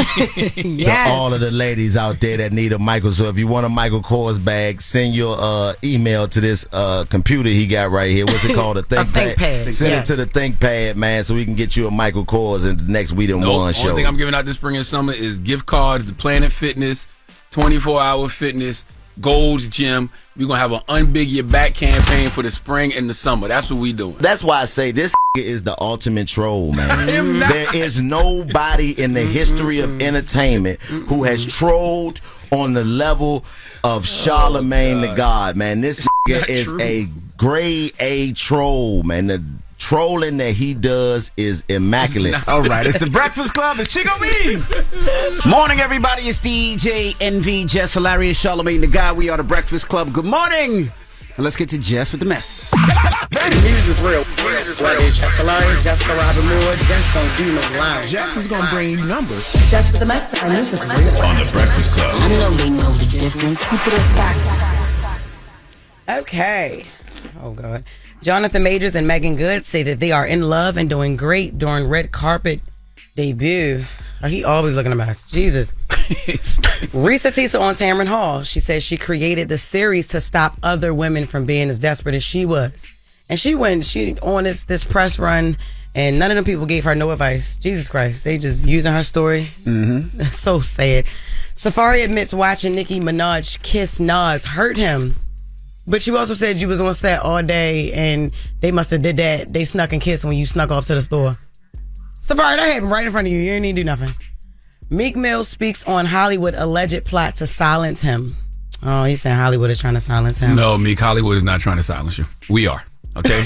all of the ladies out there that need a Michael. So if you want a Michael Kors bag, send your email to this computer he got right here. What's it called? A ThinkPad. Send it to the ThinkPad, man, so we can get you a Michael Kors in the next We Them One show. The only thing I'm giving out this spring and summer is gift cards to Planet Fitness, 24-hour fitness, Gold's Gym. We're going to have an Unbig Your Back campaign for the spring and the summer. That's what we doing. That's why I say this is the ultimate troll, man. There is nobody in the history of entertainment who has trolled on the level of Charlamagne the God, man. This is a grade A troll, man. The trolling that he does is immaculate. All right, it's the Breakfast Club. It's Chico Me. Morning, everybody. It's DJ NV, Jess Hilarious, Charlamagne the God. We are the Breakfast Club. Good morning. And let's get to Jess with the Mess. News is real. Jess Hilarious, Jess Robin Moore. Jess don't do no lying. Jess is gonna bring you numbers. Jess With The Mess. And news is real. On the Breakfast Club. I know they know the difference. Keep it a stack. Okay. Oh, God. Jonathan Majors and Megan Good say that they are in love and doing great during red carpet debut. Oh, he always looking a mess. Jesus. Risa Tisa on Tamron Hall. She says she created the series to stop other women from being as desperate as she was. And she on this press run, and none of them people gave her no advice. Jesus Christ. They just using her story. Mm-hmm. So sad. Safari admits watching Nicki Minaj kiss Nas hurt him. But you also said you was on set all day and they must have did that. They snuck and kissed when you snuck off to the store. Safari, that happened right in front of you. You didn't need to do nothing. Meek Mill speaks on Hollywood alleged plot to silence him. Oh, he's saying Hollywood is trying to silence him. No, Meek, Hollywood is not trying to silence you. We are. Okay?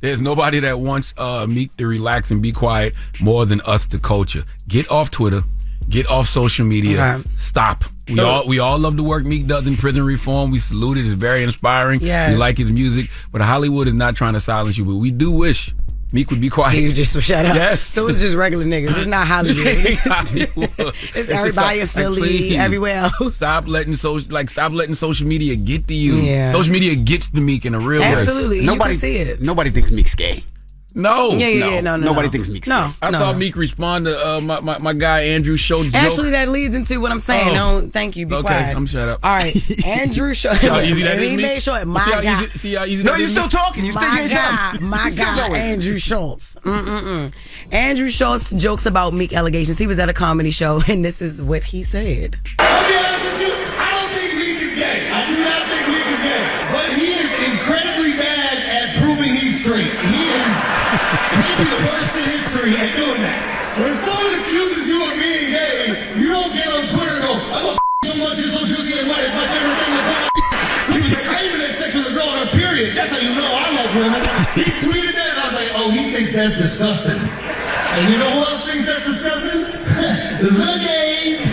there's nobody that wants Meek to relax and be quiet more than us, the culture. Get off Twitter. Get off social media. Okay. Stop. We all love the work Meek does in prison reform. We salute it. It's very inspiring. Yeah. We like his music. But Hollywood is not trying to silence you. But we do wish Meek would be quiet. He just shut up. Yes. So it's just regular niggas. It's not Hollywood. It's everybody in Philly, everywhere else. Stop letting social media get to you. Yeah. Social media gets to Meek in a real way. Absolutely. Nobody see it. Nobody thinks Meek's gay. No. No. Nobody thinks Meek's gay. I saw Meek respond to my guy Andrew Schultz. Actually, that leads into what I'm saying. No, thank you. Be quiet. I'm shut up. All right, Andrew Schultz. He made sure my guy. No, you're still talking. You my guy, Andrew Schultz. Andrew Schultz jokes about Meek allegations. He was at a comedy show, and this is what he said. I'll be honest with you. I don't think Meek is gay. I do not think Meek is gay, but he is incredibly bad at proving he's straight. Maybe the worst in history at doing that. When someone accuses you of being gay, you don't get on Twitter and go, I love so much, you're so juicy and white, it's my favorite thing about He was like, I even had sex with a girl on her period. That's how you know I love women. He tweeted that and I was like, oh, he thinks that's disgusting. And you know who else thinks that's disgusting? The gays.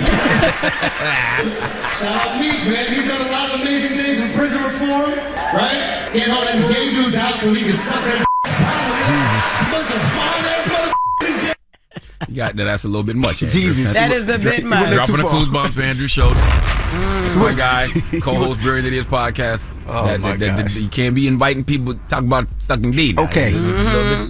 Shout out Meek, man. He's done a lot of amazing things for prison reform, right? Getting all them gay dudes out so he can suck their a bunch of fine-ass motherfuckers in jail. That's a little bit much. Jesus. That is a bit much. Dropping the clues bombs for Andrew Schultz. It's my guy, co-host Brilliant Idiots podcast. You can't be inviting people to talk about sucking D. Okay.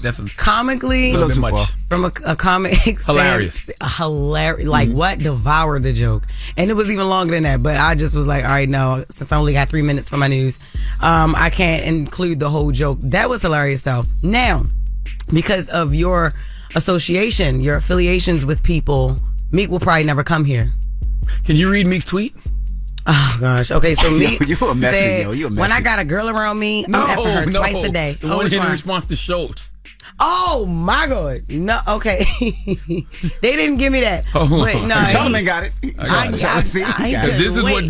That's comically a little bit much. From a comic hilarious. Like what? Devoured the joke. And it was even longer than that. But I just was like, all right, no, since I only got 3 minutes for my news, I can't include the whole joke. That was hilarious though. Now, because of your association, your affiliations with people, Meek will probably never come here. Can you read Meek's tweet? Oh gosh. Okay, so me. You a messy, said, yo. You a messy. When I got a girl around me, I'm effing her twice a day. The one in response to Schultz. Oh my God! No, okay. They didn't give me that. Oh, but no, Charlamagne got it.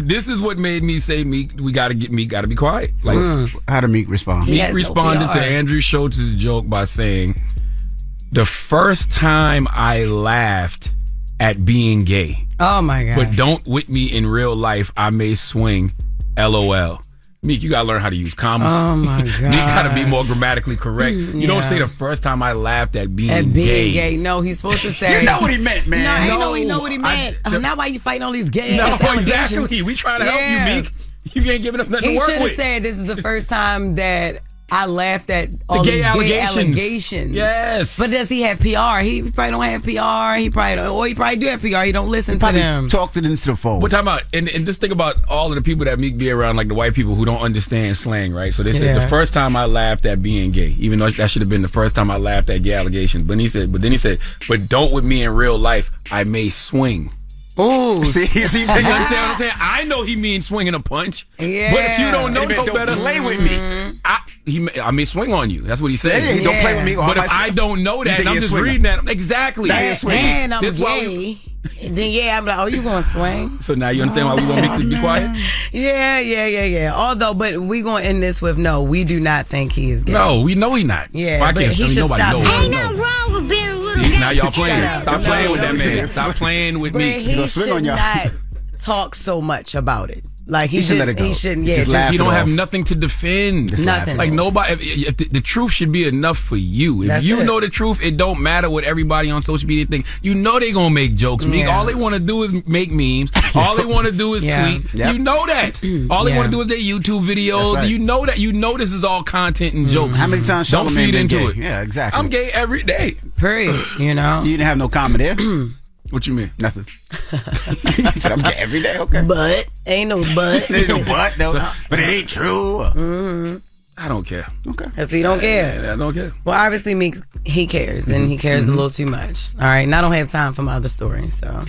This is what made me say, Meek, we gotta be quiet. Like, how did Meek respond? Meek responded to Andrew Schultz's joke by saying, "The first time I laughed at being gay. Oh my God! But don't with me in real life. I may swing. LOL." Meek, you gotta learn how to use commas. Oh my God! You gotta be more grammatically correct. You don't say the first time I laughed at being gay. No, he's supposed to say. You know what he meant, man. No, he know what he meant. Now why you fighting all these gay? No, allegations? exactly. We trying to help you, Meek. You ain't giving us nothing He to work should with. have said this is the first time that I laughed at all gay these allegations. gay allegations. Yes. But does he have PR? He probably don't have PR. He probably do have PR. He don't listen to them. Talked it into the phone. We're talking about, and just think about all of the people that Meek be around, like the white people who don't understand slang, right? So they said the first time I laughed at being gay, even though that should have been the first time I laughed at gay allegations. But then he said, but don't with me in real life, I may swing. Ooh. See, you understand what I'm saying? I know he means swinging a punch. Yeah. But if you don't know no better, play with me. I may swing on you. That's what he said. Yeah, don't play with me. But if I don't know that, and I'm just reading that, exactly. And I'm gay. Then I'm like, oh, you gonna swing? So now you understand why we want Meek to be quiet? Yeah. Although, but we gonna end this with no. We do not think he is gay. No, we know he not. Yeah, Why but can't he should nobody stop. know? Ain't nothing wrong with being a little. See, now y'all playing. Shut up. Stop playing with that man. Stop playing with But me. he should not talk so much about it. Like he should let it go. He shouldn't. Yeah, Just he don't have nothing to defend. Nothing. Like nobody. If the truth should be enough for you. If you know the truth, it don't matter what everybody on social media think. You know they gonna make jokes. Meek. All they want to do is make memes. All they want to do is tweet. Yep. You know that. All they want to do is their YouTube videos. Right. You know that. You know this is all content and jokes. How many times don't feed into gay? it? Yeah, exactly. I'm gay every day. Period. You know. You didn't have no comment there. What you mean? Nothing. He said I'm gay every day. Okay. But ain't no but. There's no but. No, but it ain't true. I don't care. Okay. Because he don't care. I don't care. Well, obviously, Meek, he cares, and he cares a little too much. All right, and I don't have time for my other stories, so.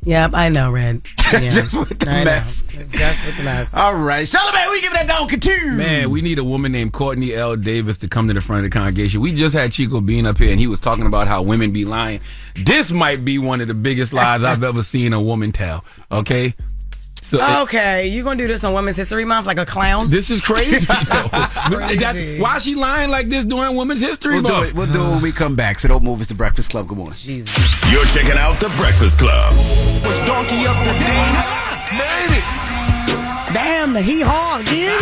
Yep, I know, Red. Yeah. Just with the mess. It's just with the mess. All right. Charlamagne, we give that donkey too. Man, we need a woman named Courtney L. Davis to come to the front of the congregation. We just had Chico Bean up here, and he was talking about how women be lying. This might be one of the biggest lies I've ever seen a woman tell, okay? So okay, you gonna do this on Women's History Month like a clown? This is crazy. Why is she lying like this during Women's History Month? We'll do it when we come back. So don't move. It's the Breakfast Club. Good morning. Jesus. You're checking out the Breakfast Club. Was donkey up the day? Made it. Damn, the hee-haw again.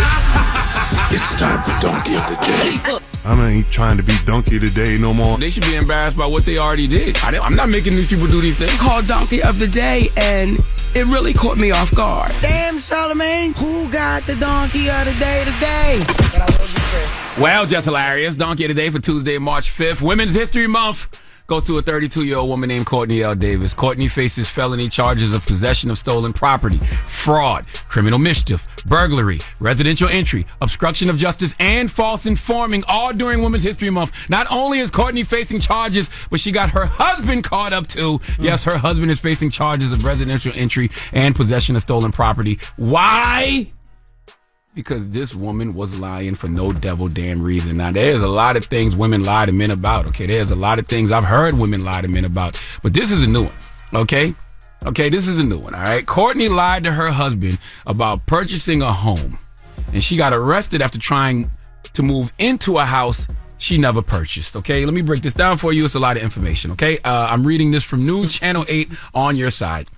It's time for Donkey of the Day. I ain't trying to be donkey today no more. They should be embarrassed by what they already did. I'm not making these people do these things. Called Donkey of the Day, and it really caught me off guard. Damn, Charlamagne, who got the Donkey of the Day today? But I will be fair. Well, Jess Hilarious, Donkey of the Day for Tuesday, March 5th, Women's History Month. Goes to a 32-year-old woman named Courtney L. Davis. Courtney faces felony charges of possession of stolen property, fraud, criminal mischief, burglary, residential entry, obstruction of justice, and false informing, all during Women's History Month. Not only is Courtney facing charges, but she got her husband caught up too. Yes, her husband is facing charges of residential entry and possession of stolen property. Why? Because this woman was lying for no devil damn reason. Now, there's a lot of things women lie to men about, okay? There's a lot of things I've heard women lie to men about. But this is a new one, okay? Okay, this is a new one, all right? Courtney lied to her husband about purchasing a home. And she got arrested after trying to move into a house she never purchased, okay? Let me break this down for you. It's a lot of information, okay? I'm reading this from News Channel 8 on your side.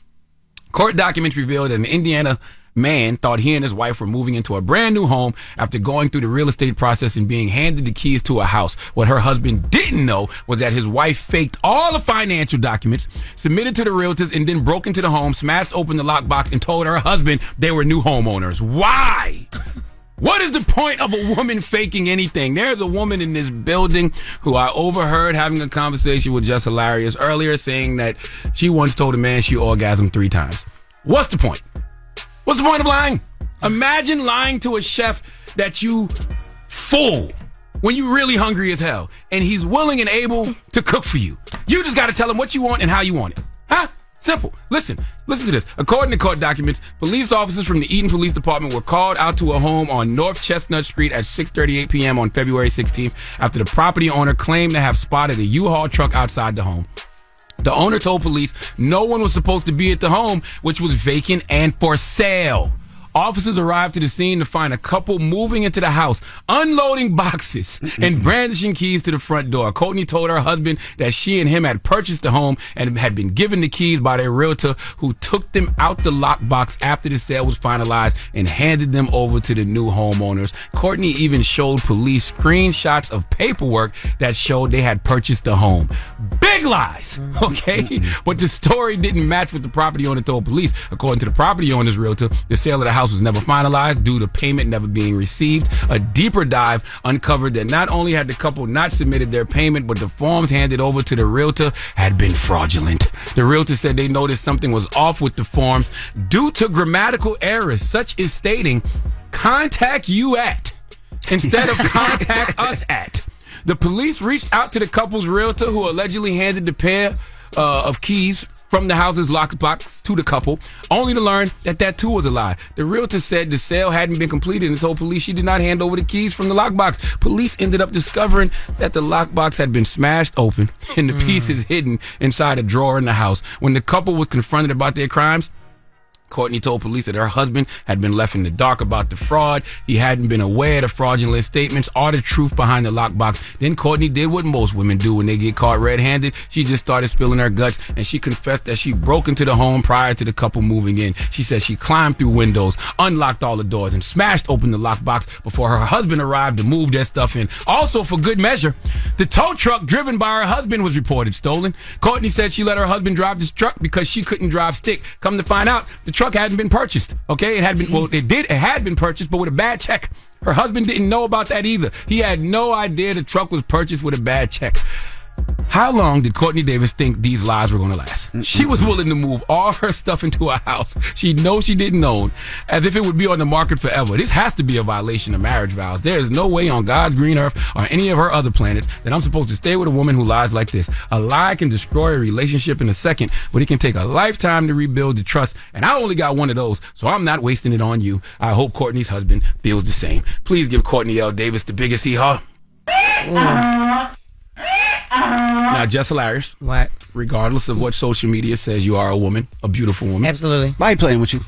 Court documents revealed that an Indiana man thought he and his wife were moving into a brand new home after going through the real estate process and being handed the keys to a house. What her husband didn't know was that his wife faked all the financial documents, submitted to the realtors, and then broke into the home, smashed open the lockbox, and told her husband they were new homeowners. Why? What is the point of a woman faking anything? There's a woman in this building who I overheard having a conversation with Jess Hilarious earlier, saying that she once told a man she orgasmed 3 times. What's the point? What's the point of lying? Imagine lying to a chef that you full when you're really hungry as hell, and he's willing and able to cook for you. You just got to tell him what you want and how you want it. Huh? Simple. Listen to this. According to court documents, police officers from the Eaton Police Department were called out to a home on North Chestnut Street at 6:38 p.m. on February 16th after the property owner claimed to have spotted a U-Haul truck outside the home. The owner told police no one was supposed to be at the home, which was vacant and for sale. Officers arrived to the scene to find a couple moving into the house, unloading boxes and brandishing keys to the front door. Courtney told her husband that she and him had purchased the home and had been given the keys by their realtor, who took them out the lockbox after the sale was finalized and handed them over to the new homeowners. Courtney even showed police screenshots of paperwork that showed they had purchased the home. Big lies, okay? But the story didn't match what the property owner told police. According to the property owner's realtor, the sale of the house was never finalized due to payment never being received. A deeper dive uncovered that not only had the couple not submitted their payment, but the forms handed over to the realtor had been fraudulent. The realtor said they noticed something was off with the forms due to grammatical errors, such as stating, "contact you at," instead of "contact us at." The police reached out to the couple's realtor, who allegedly handed the pair of keys from the house's lockbox to the couple, only to learn that too was a lie. The realtor said the sale hadn't been completed and told police she did not hand over the keys from the lockbox. Police ended up discovering that the lockbox had been smashed open and the pieces hidden inside a drawer in the house. When the couple was confronted about their crimes, Courtney told police that her husband had been left in the dark about the fraud. He hadn't been aware of the fraudulent statements or the truth behind the lockbox. Then Courtney did what most women do when they get caught red-handed. She just started spilling her guts, and she confessed that she broke into the home prior to the couple moving in. She said she climbed through windows, unlocked all the doors, and smashed open the lockbox before her husband arrived to move their stuff in. Also, for good measure, the tow truck driven by her husband was reported stolen. Courtney said she let her husband drive this truck because she couldn't drive stick. Come to find out, the truck hadn't been purchased. Okay, it had been purchased, but with a bad check. Her husband didn't know about that either. He had no idea the truck was purchased with a bad check. How long did Courtney Davis think these lies were going to last? She was willing to move all her stuff into a house she knows she didn't own, as if it would be on the market forever. This has to be a violation of marriage vows. There is no way on God's green earth or any of her other planets that I'm supposed to stay with a woman who lies like this. A lie can destroy a relationship in a second, but it can take a lifetime to rebuild the trust, and I only got one of those, so I'm not wasting it on you. I hope Courtney's husband feels the same. Please give Courtney L. Davis the biggest hee-haw. Now, Jess Hilarious. What? Regardless of what social media says, you are a woman, a beautiful woman. Absolutely. Why are you playing with you?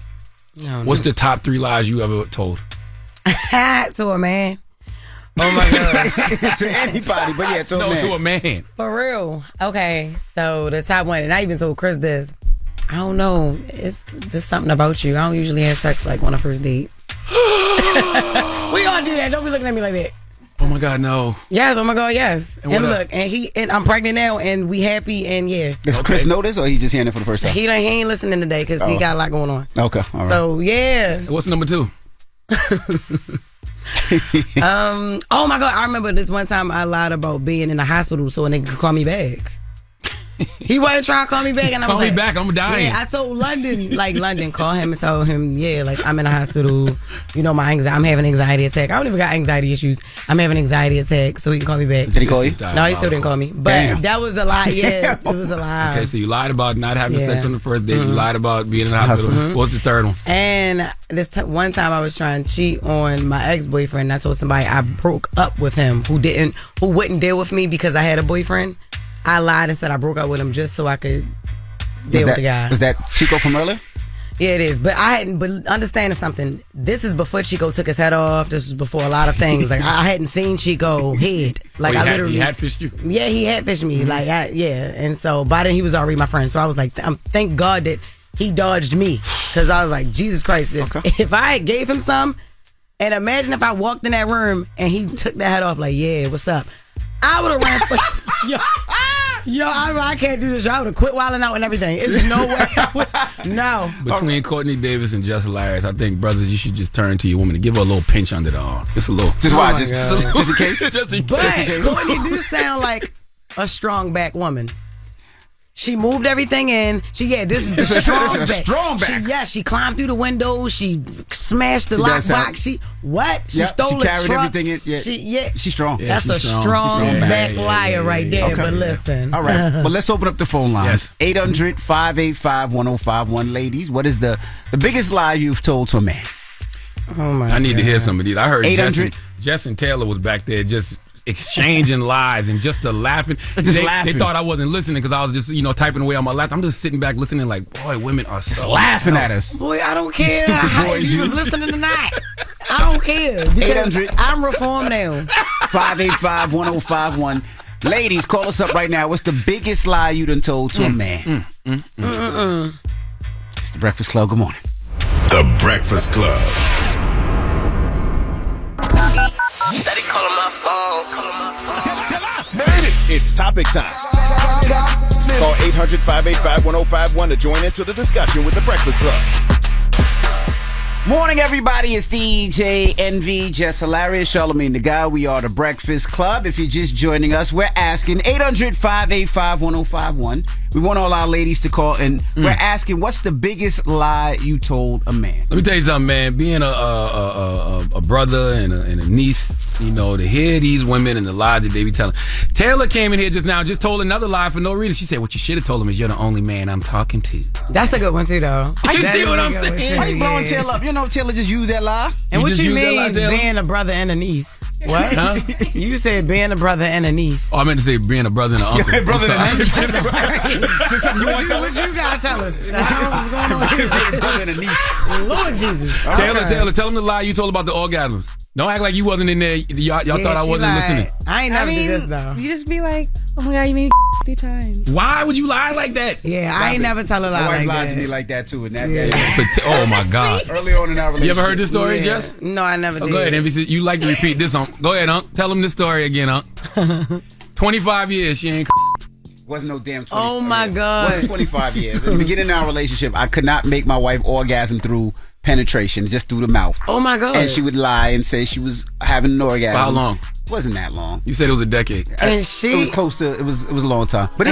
No, What's the top 3 lies you ever told? To a man. Oh my God. To anybody, but yeah, to a man. No, to a man. For real. Okay, so the top one, and I even told Chris this. I don't know. It's just something about you. I don't usually have sex like on a first date. We all do that. Don't be looking at me like that. Oh my God, no. Yes, oh my God, yes. And look, and I'm pregnant now, and we happy, and yeah. Does Chris know this, or he just hearing it for the first time? He ain't listening today because he got a lot going on. Okay, all right. So yeah. What's number 2? Oh my God, I remember this one time I lied about being in the hospital so a nigga could call me back. He wasn't trying to call me back, and I was call me back, I'm dying. Yeah, I told London, call him and tell him, yeah, like I'm in the hospital. You know, I'm having an anxiety attack. I don't even got anxiety issues. I'm having an anxiety attack, so he can call me back. Did he call you? No, he still didn't call me. But that was a lie. Yeah, it was a lie. Okay, so you lied about not having sex on the first date. You lied about being in the hospital. What's the third one? And this one time I was trying to cheat on my ex-boyfriend. I told somebody I broke up with him who wouldn't deal with me because I had a boyfriend. I lied and said I broke up with him just so I could deal with the guy. Was that Chico from earlier? Yeah, it is. But but understanding something, this is before Chico took his head off. This was before a lot of things. Like I hadn't seen Chico head. Like I literally, he hadfished you. Yeah, he hadfished me. Like and so by then he was already my friend. So I was like, thank God that he dodged me, because I was like, Jesus Christ, if I gave him some, and imagine if I walked in that room and he took that head off, like, yeah, what's up? I would have ran for yo, I can't do this. I would have quit wilding out and everything. There's no way I would. No. Between Courtney Davis and Jess Hilarious, I think, brothers, you should just turn to your woman and give her a little pinch under the arm. Just a little. Just why? Just in case? Just in but case. Courtney do sound like a strong back woman. She moved everything in. This is the strong back. Strong back. She climbed through the window. She smashed the lockbox. She stole the carried truck. everything in. Yeah. She's strong. Yeah, that's a strong back liar right there. Okay. But listen. All right. Well, let's open up the phone lines. 800-585-1051. Ladies, what is the biggest lie you've told to a man? Oh my! I need to hear some of these. I heard 800. Jess and Taylor was back there just exchanging lies and just the laughing. Laughing. They thought I wasn't listening because I was just typing away on my laptop. I'm just sitting back listening like, boy, women are so laughing at us. Boy, I don't care. Boys, you was listening tonight. I don't care. 800. I'm reformed now. 585-1051. Ladies, call us up right now. What's the biggest lie you done told to a man? It's the Breakfast Club. Good morning. The Breakfast Club. Steady calling my phone. Made it. It's topic time. Call 800-585-1051 to join into the discussion with the Breakfast Club. Morning, everybody. It's DJ NV, Jess Hilarious, Charlamagne the Guy. We are the Breakfast Club. If you're just joining us, we're asking 800-585-1051. We want all our ladies to call, and we're asking, what's the biggest lie you told a man? Let me tell you something, man. Being a brother and a niece, to hear these women and the lies that they be telling. Taylor came in here just now, just told another lie for no reason. She said, what you should have told him is you're the only man I'm talking to. That's a good one, too, though. You see what I'm saying? Why you blowing Taylor up? Taylor just used that lie. And what you mean lie, being a brother and a niece? What? Huh? You said being a brother and a niece. Oh, I meant to say being a brother and an uncle. Brother and a niece. What you gotta tell us? What's going on here? Brother and a niece. Lord Jesus. Taylor, tell him the lie you told about the orgasms. Don't act like you wasn't in there. Y'all thought I wasn't listening. I ain't never do this, though. You just be like, oh my God, you made me 3 times. Why would you lie like that? Yeah, I ain't never tell a lie My wife like lied that. to me like that, too. And Oh, my God. Early on in our relationship. You ever heard this story, Jess? No, I never did. Go ahead, MVC. You like to repeat this, Unc. Go ahead, Unc. Tell him this story again, Unc. 25 years, she ain't Wasn't no damn 25 Oh, my years. God. Wasn't 25 years. In the beginning of our relationship, I could not make my wife orgasm through penetration, just through the mouth. Oh, my God. And she would lie and say she was having an orgasm. For how long? Wasn't that long. You said it was a decade. And It was close to, it was a long time. But,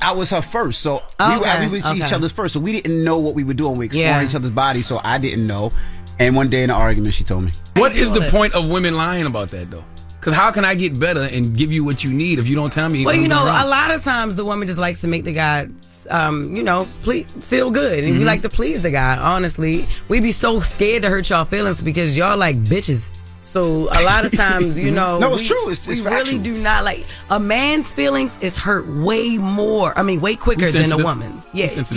I was her first, so we were each other's first, so we didn't know what we were doing. We explored each other's bodies, so I didn't know. And one day in an argument, she told me. What is the point of women lying about that, though? Because how can I get better and give you what you need if you don't tell me? Well, a lot of times the woman just likes to make the guy, feel good. And we like to please the guy, honestly. We be so scared to hurt y'all feelings because y'all like bitches. So a lot of times, No, it's true. It's we factual. really do not like a man's feelings is hurt way quicker than a woman's. Yeah, it's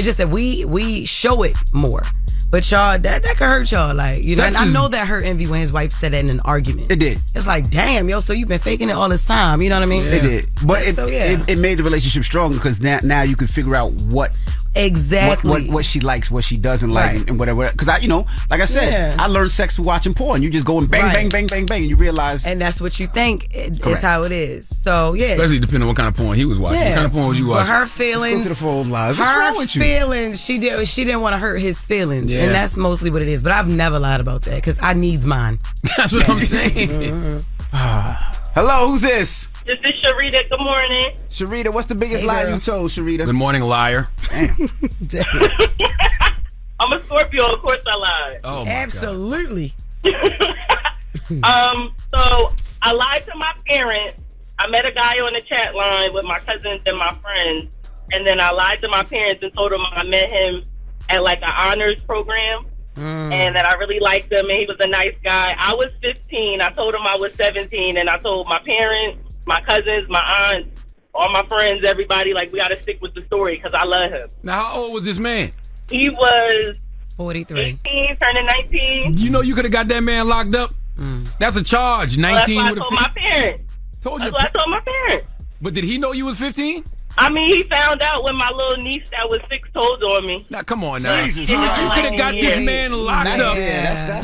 just that we show it more. But y'all, that could hurt y'all, and I know that hurt Envy when his wife said that in an argument. It did. It's like, damn, so you've been faking it all this time. You know what I mean? It did. But it made the relationship stronger because now you can figure out what exactly what she likes, what she doesn't like, and whatever. Because like I said, I learned sex from watching porn. You just go and bang, bang, bang, bang, bang, and you realize, and that's what you think is how it is. So yeah, especially depending on what kind of porn he was watching. What kind of porn was you watching? Well, her feelings. Let's go to the phone live. What's her wrong with you? feelings. She didn't want to hurt his feelings, and that's mostly what it is. But I've never lied about that because I needs mine. That's what I'm saying. Hello, who's this? This is Sharita. Good morning. Sharita, what's the biggest lie you told, Sharita? Good morning, liar. Damn. I'm a Scorpio. Of course I lied. Oh, absolutely. So I lied to my parents. I met a guy on the chat line with my cousins and my friends, and then I lied to my parents and told them I met him at like an honors program. And that I really liked him and he was a nice guy. I was 15. I told him I was 17 and I told my parents, my cousins, my aunts, all my friends, everybody, we got to stick with the story because I love him. Now, how old was this man? He was 43. 18, turning 19. You could have got that man locked up. That's a charge. 19 Well, with that's a what I told my parents. That's what I told my parents. But did he know you was 15? I mean, he found out when my little niece that was 6 told on me. Now, come on now. Jesus you could have got this man locked up.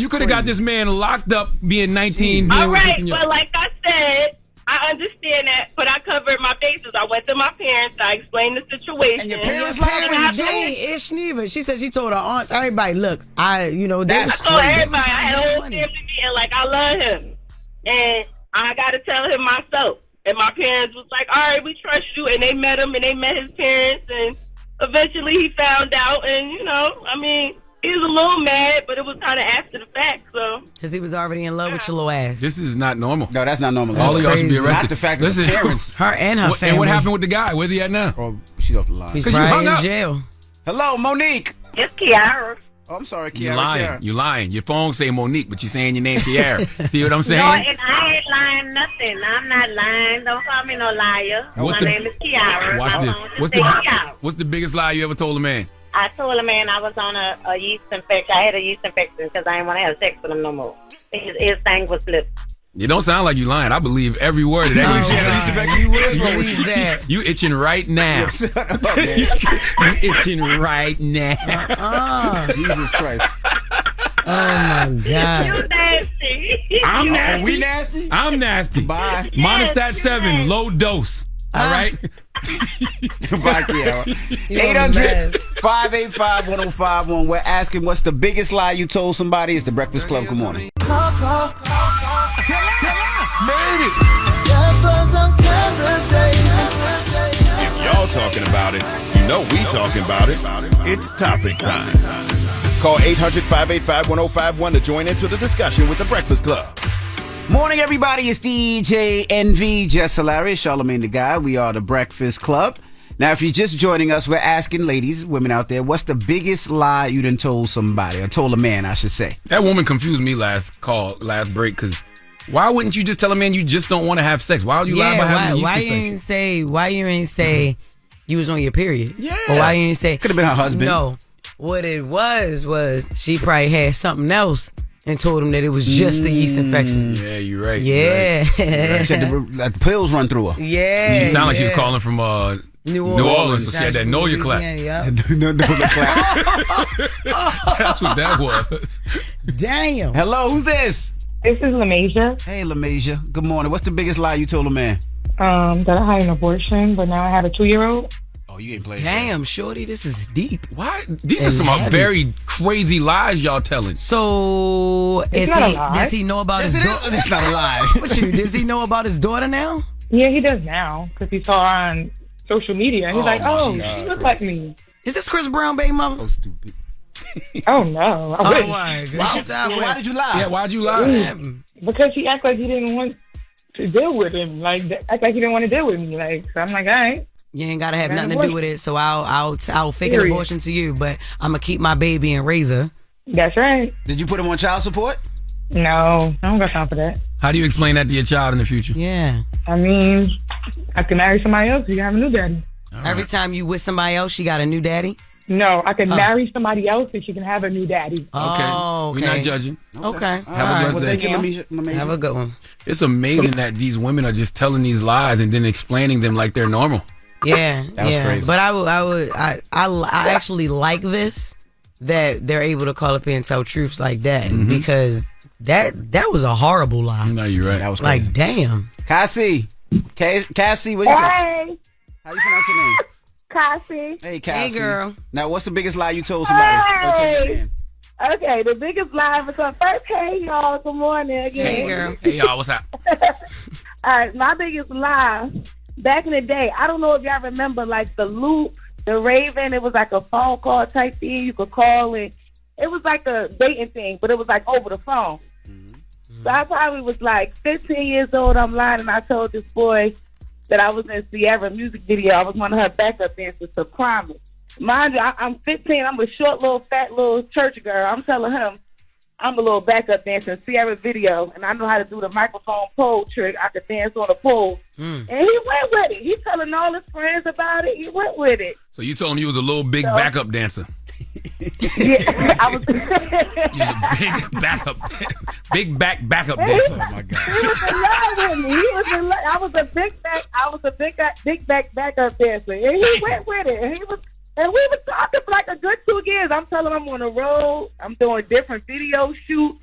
You could have got this man locked up being 19. All right, but like I said, I understand that, but I covered my bases. I went to my parents. I explained the situation. And your parents lied to you. It's neither. She said she told her aunts, everybody, look, I told everybody. I had a whole family meeting. I love him. And I got to tell him myself. And my parents was like, all right, we trust you. And they met him and they met his parents. And eventually he found out. And, you know, I mean, he was a little mad, but it was kind of after the fact, so. Because he was already in love with your little ass. This is not normal. No, that's not normal. All of y'all should be arrested. Not the fact that the parents. Her and her family. And what happened with the guy? Where's he at now? Oh, she's off the line. He's probably in jail. Hello, Monique. It's Kiara. Oh, I'm sorry, Kiara. You lying. You lying. Your phone say Monique, but you saying your name Kiara. See what I'm saying? No, and I ain't lying nothing. I'm not lying. Don't call me no liar. My name is Kiara. Watch this. What's the biggest lie you ever told a man? I told a man I was on a yeast infection. I had a yeast infection because I didn't want to have sex with him no more. His thing was flipped. You don't sound like you lying. I believe every word of that. You would believe that. You itching right now. You itching right now. Jesus Christ. Oh my God. You nasty. I'm nasty. We nasty? I'm nasty. Bye. Monostat 7, low dose. All right? Bye, Kiara. 800-585-1051. We're asking what's the biggest lie you told somebody. It's the Breakfast Club. Good morning. If y'all talking about it, you know we talking about it. It's topic time. Call 800-585-1051 to join into the discussion with the Breakfast Club. Morning, everybody. It's DJ NV, Jess Hilarious, Charlamagne the Guy. We are the Breakfast Club. Now, if you're just joining us, we're asking ladies, women out there, what's the biggest lie you done told somebody, or told a man, I should say? That woman confused me last break, because why wouldn't you just tell a man you just don't want to have sex? Why would you lie about having why you ain't say you was on your period? Yeah. Or why you ain't say could have been her husband? No. What it was she probably had something else and told him that it was just a yeast infection. Yeah, you're right. Yeah. You're right. She had the pills run through her. Yeah. She sounded like she was calling from New Orleans. So she had that know your clap. Yep. No, clap. That's what that was. Damn. Hello, who's this? This is LaMasia. Hey, LaMasia. Good morning. What's the biggest lie you told a man? That I had an abortion, but now I have a 2-year-old. Oh, you ain't playing. Damn, shorty, this is deep. Why? These are some very crazy lies y'all telling. So, does he know about his daughter? It's not a lie. Does he know about his daughter now? Yeah, he does now because he saw her on social media. He's like, oh, she looks like me. Is this Chris Brown, baby mama? Oh, stupid. Oh, no. Oh, my God. Why did you lie? Yeah, why'd you lie? Because he acted like he didn't want to deal with him. Like, act like he didn't want to deal with me. Like, so I'm like, all right. You ain't gotta have nothing to do with it, so I'll fake an abortion to you, but I'm gonna keep my baby and raise her. That's right. Did you put him on child support? No, I don't got time for that. How do you explain that to your child in the future? Yeah. I mean, I can marry somebody else. You can have a new daddy. Every time you with somebody else, she got a new daddy? No, I can marry somebody else and she can have a new daddy. Oh, okay. We're not judging. Okay. Have a good day. Have a good one. It's amazing that these women are just telling these lies and then explaining them like they're normal. Yeah, that was crazy. But I actually like this, that they're able to call up here and tell truths like that, because that was a horrible lie. No, you're right. That was crazy. Like, damn. Cassie, what you say? Hey, How you pronounce your name? Cassie. Hey, Cassie. Hey, girl. Now, what's the biggest lie you told somebody? Hey. Okay, the biggest lie was first. Hey, y'all. Good morning again. Hey, girl. Hey, y'all, what's up? All right, my biggest lie. Back in the day, I don't know if y'all remember, like, the Loop, the Raven. It was like a phone call type thing. You could call it. It was like a dating thing, but it was like over the phone. So I probably was like 15 years old. I'm lying, and I told this boy that I was in Sierra music video. I was one of her backup dancers to Promise. Mind you, I'm 15. I'm a short, little, fat, little church girl. I'm telling him I'm a little backup dancer in Sierra video, and I know how to do the microphone pole trick. I could dance on a pole. And he went with it. He's telling all his friends about it. He went with it. So you told him you was a little big backup dancer. Yeah, I was. You was a big backup dancer. Big backup dancer. Oh, my God. He was in love with me. He was in love. I was a big back backup dancer. And he went with it. And we were talking for like a good 2 years. I'm telling him I'm on the road. I'm doing different video shoots.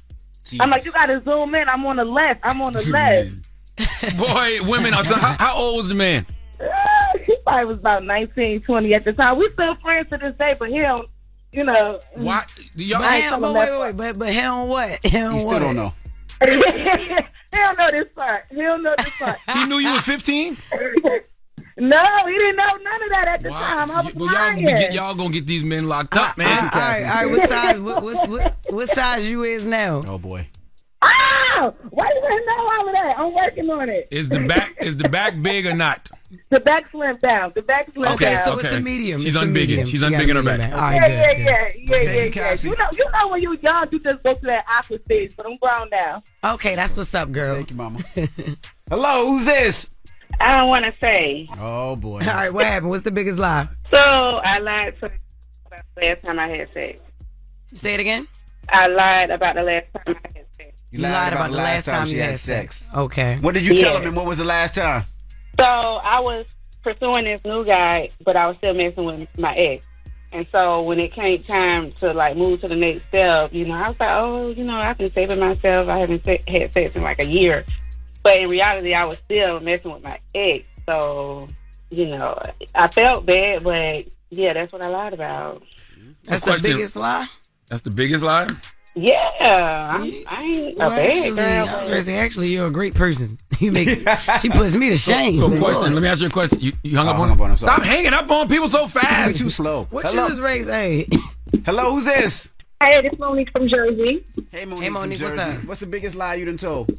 Jeez. I'm like, you got to zoom in. I'm on the left. Boy, women, how old was the man? He probably was about 19, 20 at the time. We still friends to this day, but he don't, you know. Why? But he on what? He on still what? don't know. don't know this part. He don't know this part. He knew you were 15? No, he didn't know none of that at the time. I was lying. Y'all gonna get these men locked up, man. All right. What size you is now? Oh boy. Oh, why you didn't know all of that? I'm working on it. Is the back big or not? The back slimmed down. Okay, so it's a medium. She's unbigging. She's unbigging her back. Yeah. You know when you were young, you just go to that awkward stage, but I'm grown now. Okay, that's what's up, girl. Thank you, mama. Hello, who's this? I don't want to say. Oh boy. All right, what happened? What's the biggest lie? So I lied to about the last time I had sex. Say it again. I lied about the last time I had sex. You lied about the last time you had sex. Okay. What did you tell him, and what was the last time? So I was pursuing this new guy, but I was still messing with my ex. And so when it came time to like move to the next step, I was like, I've been saving myself. I haven't had sex in like a year. But in reality, I was still messing with my ex. So, I felt bad, but yeah, that's what I lied about. That's the biggest lie? That's the biggest lie? Yeah. I ain't a bad girl. I was going to say, actually, you're a great person. She puts me to shame. So question, let me ask you a question. You hung up on him? Stop hanging up on people so fast. You're too slow. What you was raised? Hey. Hello, who's this? Hey, this is Monique from Jersey. Hey, Monique, what's up? What's the biggest lie you done told?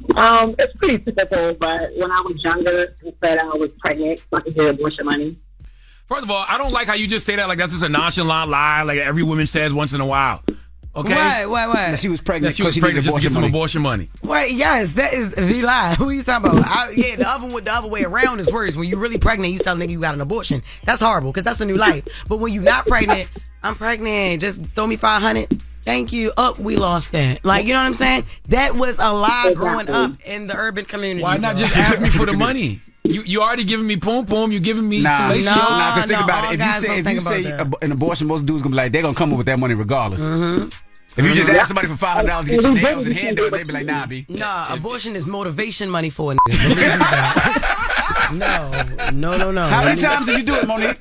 It's pretty typical, but when I was younger, I said I was pregnant, so I could get abortion money. First of all, I don't like how you just say that like that's just a nonchalant lie, like every woman says once in a while. Okay? What? That she was pregnant. That she was pregnant just to get some abortion money. Wait, yes, that is the lie. Who are you talking about? The other way around is worse. When you're really pregnant, you tell a nigga you got an abortion. That's horrible because that's a new life. But when you're not pregnant, I'm pregnant. Just throw me $500. Thank you. We lost that. Like, you know what I'm saying? That was a lie growing up in the urban community. Why not just ask me for the money? You already giving me poom poom. You giving me fellatio. Because think about it. If you say an abortion, most dudes gonna be like, they're gonna come up with that money regardless. Mm-hmm. If you just ask somebody for $500 to get your nails and hair done, they'd be like, nah, B. Nah, abortion is motivation money for a nigga. Believe me that. No. How many times did you do it, Monique?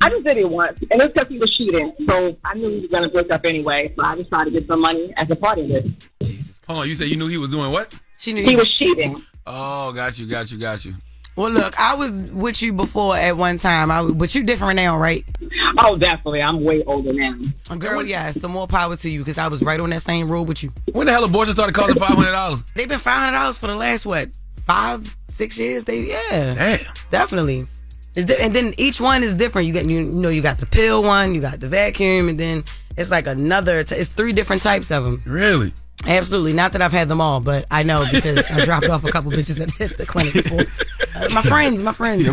I just did it once, and it's because he was cheating. So I knew he was going to break up anyway. So I just tried to get some money as a part of this. Jesus. Hold on, you said you knew he was doing what? She knew he was cheating. Oh, got you. Well, look, I was with you before at one time, but you different now, right? Oh, definitely. I'm way older now. Girl, yes, the more power to you, because I was right on that same road with you. When the hell abortion started costing $500? They've been $500 for the last, 5-6 years? Damn. Definitely. And then each one is different. You got the pill one, you got the vacuum, and then it's like another. It's 3 different types of them. Really? Absolutely. Not that I've had them all, but I know because I dropped off a couple bitches at the clinic before. My friends. You're my friends.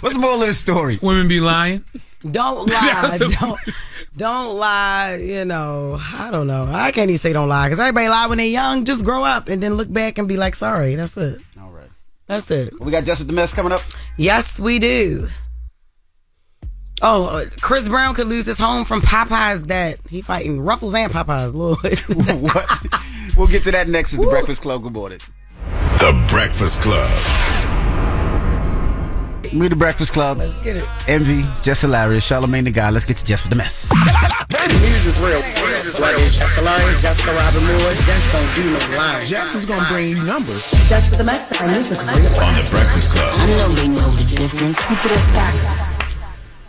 What's the moral of the story? Women be lying? Don't lie. Don't lie. I don't know. I can't even say don't lie because everybody lie when they're young. Just grow up and then look back and be like, sorry. That's it. All right. That's it. We got Jess With The Mess coming up. Yes, we do. Oh, Chris Brown could lose his home from Popeyes that he fighting Ruffles and Popeyes, Lord. What? We'll get to that next. It's The Breakfast Club. Good morning. The Breakfast Club. We The Breakfast Club. Let's get it. Envy, Jess Hilarious, Charlamagne the guy. Let's get to Jess With The Mess. News is real. Jess Hilarious, Jessica Robin Moore. Jess don't do no lying. Jess is gonna bring you numbers. Jess With The Mess. Our news is real. On The Breakfast Club. I know they know the difference.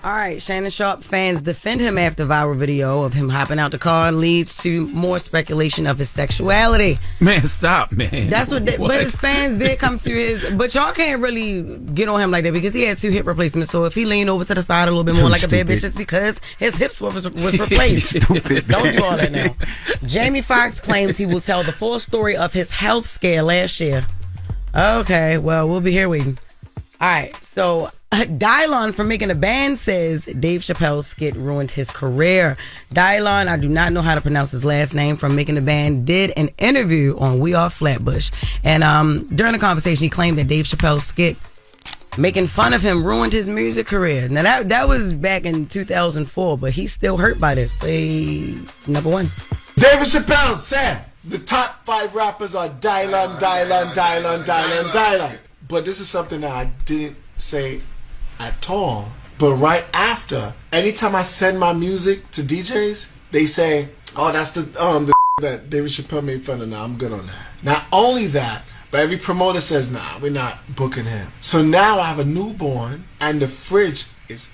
All right, Shannon Sharp fans defend him after viral video of him hopping out the car leads to more speculation of his sexuality. Man, stop, man. That's what but his fans did come to his, but y'all can't really get on him like that because he had 2 hip replacements. So if he leaned over to the side a little bit more like a bad bitch, it's because his hips was replaced. Stupid. Don't do all that now. Jamie Foxx claims he will tell the full story of his health scare last year. Okay, well, we'll be here waiting. All right, so Dylon from Making a Band says Dave Chappelle's skit ruined his career. Dylon, I do not know how to pronounce his last name, from Making a Band, did an interview on We Are Flatbush. And during the conversation, he claimed that Dave Chappelle's skit making fun of him ruined his music career. Now, that was back in 2004, but he's still hurt by this. Play number 1. David Chappelle said the top 5 rappers are Dylon. But this is something that I didn't say at all. But right after, anytime I send my music to DJs, they say, "Oh, that's the that David Chappelle made fun of. Now I'm good on that. Not only that, but every promoter says, nah, we're not booking him. So now I have a newborn and the fridge is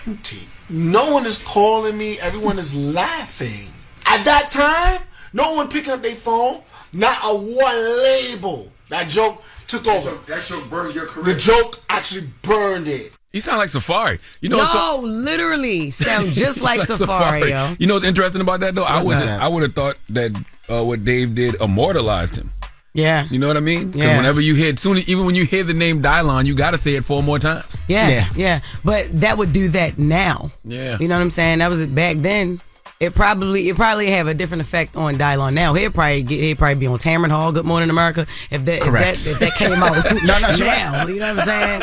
empty. No one is calling me. Everyone is laughing. At that time, no one picking up their phone. Not a one label. That joke took over. That joke burned your career. The joke actually burned it. You sound like Safari. You know, literally sound just like Safari, yo. You know what's interesting about that though? I would have thought that what Dave did immortalized him. Yeah. You know what I mean? Because Yeah. whenever you hear, even when you hear the name Dylon, you got to say it 4 more times. Yeah. But that would do that now. Yeah. You know what I'm saying? That was back then. It probably have a different effect on Dylon now. He'd probably be on Tamron Hall, Good Morning America, if that came out No, she now. right. You know what I'm saying?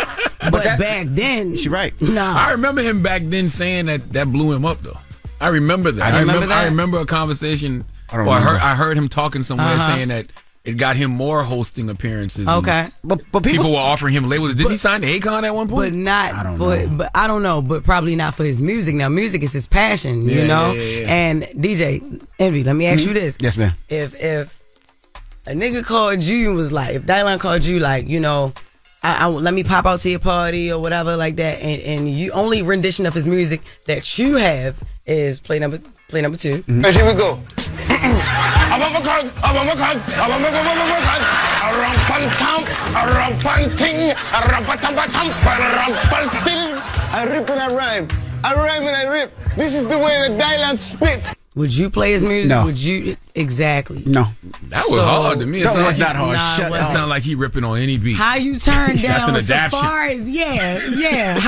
But back then, she right. Nah. I remember him back then saying that blew him up though. I remember that. I remember a conversation. I heard him talking somewhere saying that it got him more hosting appearances. Okay, but people were offering him labels. Did he sign to Akon at one point? But not. I don't know. But probably not for his music. Now, music is his passion. You know. Yeah. And DJ Envy, let me ask you this. Yes, ma'am. If a nigga called you and was like, if Dylon called you like, you know, I let me pop out to your party or whatever like that, and you only rendition of his music that you have is play number 2. Mm-hmm. Here we go. I rip and I rhyme. I rhyme and I rip. This is the way that Dylon spits. Would you play his music? No. Would you? Exactly. No. That was hard to me. No, it's not hard. Nah, Shut That up. sound like he ripping on any beat. How you turn That's an down adaptation. Safari's? Yeah.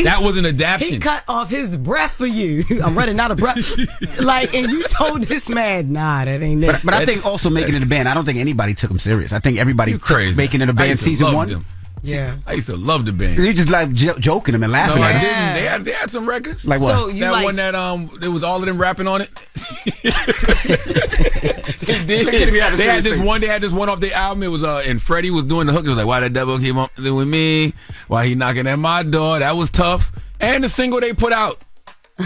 That was an adaptation. He cut off his breath for you. I'm running out of breath. And you told this man, nah, that ain't it. But I think also making it a band, I don't think anybody took him serious. I think everybody took making it a band season 1. Them. Yeah. I used to love the band. You just like joking them and laughing No, at I them. didn't. They had some records. Like what? So you that like, one that there was all of them rapping on it. They had this one off their album. It was and Freddie was doing the hook. It was like, why the devil keep on with me? Why he knocking at my door? That was tough. And the single they put out.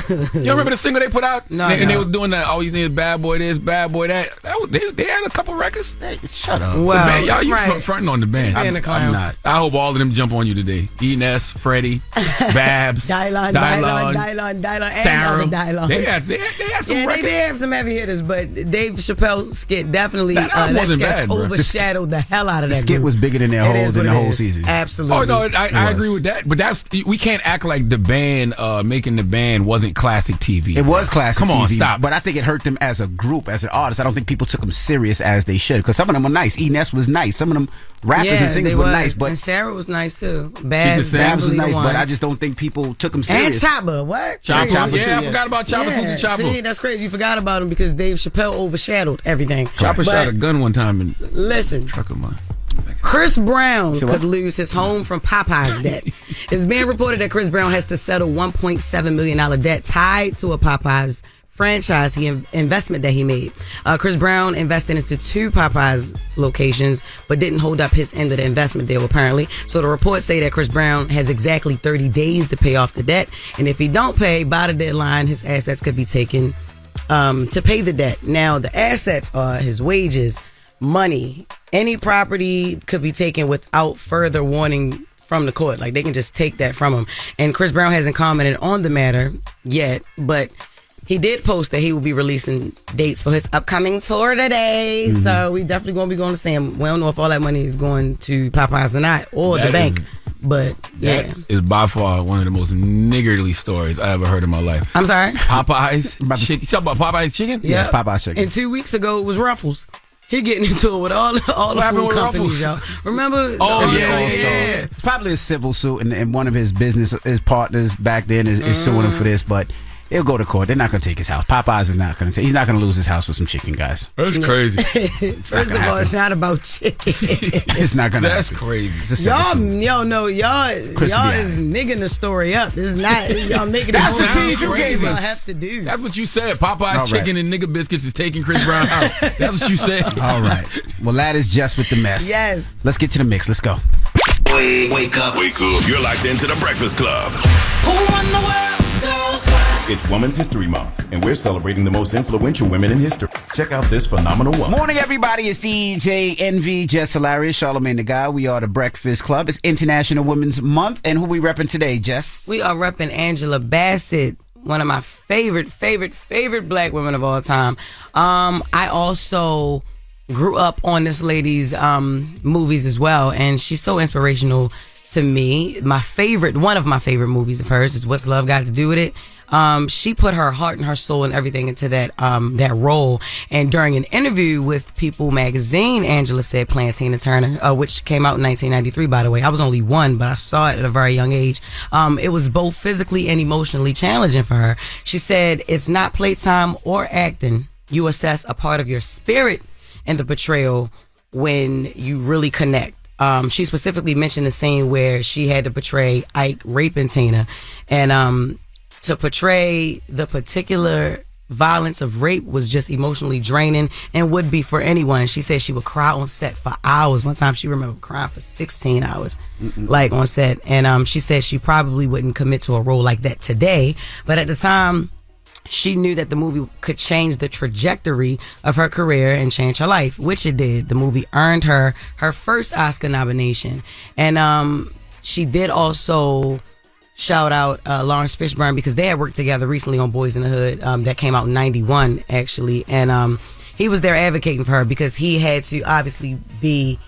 You remember the single they put out? No. They was doing that. All you need is bad boy this, bad boy that. They had a couple records. Hey, shut up. Well, Band, y'all, you right. fronting on the band. I'm not. I hope all of them jump on you today. Enes, Freddie, Babs, Dylon, and Sarah. Dylon. They had some records. They did have some heavy hitters, but Dave Chappelle skit definitely That album that wasn't sketch bad, bro. overshadowed the hell out of The that skit group. was bigger than their whole season. Absolutely. Oh no, I agree with that. But we can't act like the band making the band wasn't classic TV. It was classic Come on, TV, stop. but I think it hurt them as a group, as an artist. I don't think people took them serious as they should, because some of them were nice. Enes was nice. Some of them rappers and singers were nice, but and Sarah was nice too. Babs was nice, but I just don't think people took them serious. And Chopper, what? Chopper, Crazy. yeah, I forgot about Chopper. Yeah, Chopper. see, that's crazy. You forgot about him because Dave Chappelle overshadowed everything. Chopper But shot a gun one time and listen, truck of mine. Chris Brown could lose his home from Popeye's debt. It's being reported that Chris Brown has to settle $1.7 million debt tied to a Popeye's franchise investment that he made. Chris Brown invested into 2 Popeyes locations, but didn't hold up his end of the investment deal, apparently. So the reports say that Chris Brown has exactly 30 days to pay off the debt, and if he don't pay by the deadline, his assets could be taken to pay the debt. Now, the assets are his wages, money. Any property could be taken without further warning from the court. Like, they can just take that from him. And Chris Brown hasn't commented on the matter yet, but he did post that he will be releasing dates for his upcoming tour today. Mm-hmm. So we definitely going to be going to see him. We don't know if all that money is going to Popeyes or not, or the bank. But yeah, that is by far one of the most niggardly stories I ever heard in my life. I'm sorry? Popeyes chicken. You talking about Popeyes chicken? Yep. Yes, Popeyes chicken. And 2 weeks ago, it was Ruffles. He getting into it with all the food companies, y'all. Remember? Oh, yeah. Probably a civil suit, and one of his partners back then is suing him for this, but he'll go to court. They're not going to take his house. Popeyes is not going to take. He's not going to lose his house for some chicken, guys. That's crazy. First of all, it's not about chicken. It's not going to. That's happen. crazy. Y'all is nigging the story up. This is not y'all making. That's the tease you gave us. Have to do. That's what you said. Popeyes chicken and nigga biscuits is taking Chris Brown out. That's what you said. All right. Well, that is Jess with the mess. Yes. Let's get to the mix. Let's go. Wake up. You're locked into the Breakfast Club. Who run the world, girls? It's Women's History Month, and we're celebrating the most influential women in history. Check out this phenomenal woman. Morning, everybody. It's DJ NV, Jess Hilarious, Charlamagne the Guy. We are the Breakfast Club. It's International Women's Month, and who we repping today, Jess? We are repping Angela Bassett, one of my favorite black women of all time. I also grew up on this lady's movies as well, and she's so inspirational to me. One of my favorite movies of hers is What's Love Got to Do with It. She put her heart and her soul and everything into that role. And during an interview with People magazine, Angela said playing Tina Turner, which came out in 1993, by the way. I was only 1, but I saw it at a very young age. It was both physically and emotionally challenging for her. She said, it's not playtime or acting. You assess a part of your spirit in the portrayal when you really connect. She specifically mentioned the scene where she had to portray Ike raping Tina, and to portray the particular violence of rape was just emotionally draining and would be for anyone. She said she would cry on set for hours. One time she remembered crying for 16 hours, like on set. And she said she probably wouldn't commit to a role like that today, but at the time, she knew that the movie could change the trajectory of her career and change her life, which it did. The movie earned her first Oscar nomination. And she did also shout out Lawrence Fishburne, because they had worked together recently on Boys in the Hood, that came out in 91, actually. And he was there advocating for her because he had to obviously be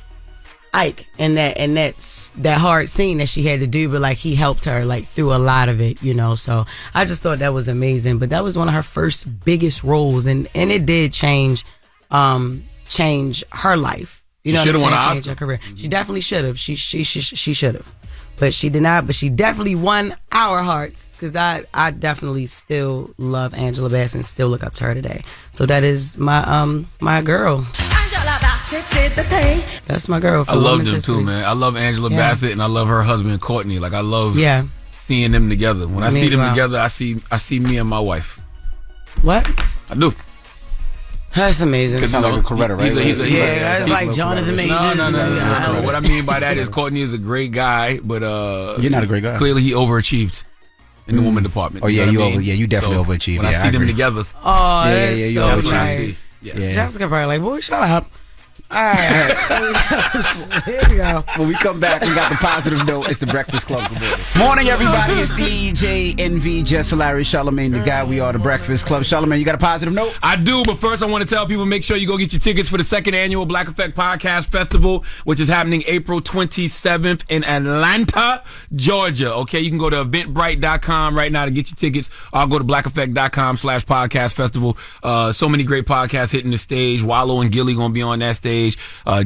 Ike and that hard scene that she had to do, but like he helped her like through a lot of it, you know. So I just thought that was amazing. But that was one of her first biggest roles, and it did change her life. You know, what I'm saying? Change her career. She definitely should have. She should have, but she did not. But she definitely won our hearts, because I definitely still love Angela Bassett and still look up to her today. So that is my my girl. That's my girl. I love them too, man. I love Angela Bassett, and I love her husband Courtney. Like I love seeing them together. When I see them together, I see me and my wife. What? I do. That's amazing. Sounds like a Coretta, right? It's like Jonathan Majors. No. What I mean by that is Courtney is a great guy, but you're not a great guy. Clearly, he overachieved in the woman department. Oh yeah, you definitely overachieved. When I see them together, you overachieved. Jessica probably like, boy, shut up. All right. Here we go. When we come back, we got the positive note. It's the Breakfast Club. Morning, everybody. It's DJ NV, Jess Hilarious, Charlamagne the Guy. We are the Breakfast Club. Charlamagne, you got a positive note? I do, but first I want to tell people, make sure you go get your tickets for the second annual Black Effect Podcast Festival, which is happening April 27th in Atlanta, Georgia. Okay, you can go to eventbrite.com right now to get your tickets. I'll go to blackeffect.com/podcast festival. So many great podcasts hitting the stage. Wallow and Gilly gonna be on that stage.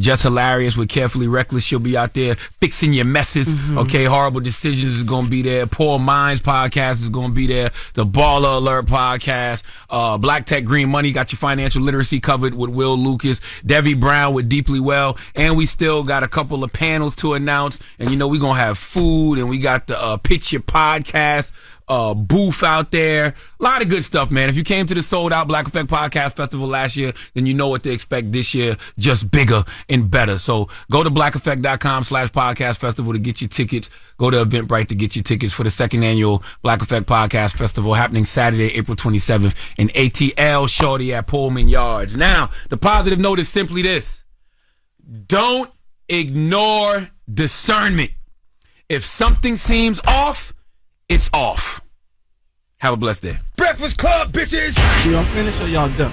Jess Hilarious with Carefully Reckless. She'll be out there fixing your messes. Okay, Horrible Decisions is going to be there. Poor Minds podcast is going to be there. The Baller Alert podcast. Black Tech Green Money got your financial literacy covered with Will Lucas. Debbie Brown with Deeply Well. And we still got a couple of panels to announce. And you know, we're going to have food, and we got the Pitch Your Podcast booth out there. A lot of good stuff, man. If you came to the sold out Black Effect Podcast Festival last year, then you know what to expect this year, just bigger and better. So go to blackeffect.com/podcast festival to get your tickets. Go to Eventbrite to get your tickets for the second annual Black Effect Podcast Festival happening Saturday, April 27th in ATL Shorty at Pullman Yards. Now, the positive note is simply this. Don't ignore discernment. If something seems off, it's off. Have a blessed day. Breakfast Club, bitches! Y'all finished or y'all done?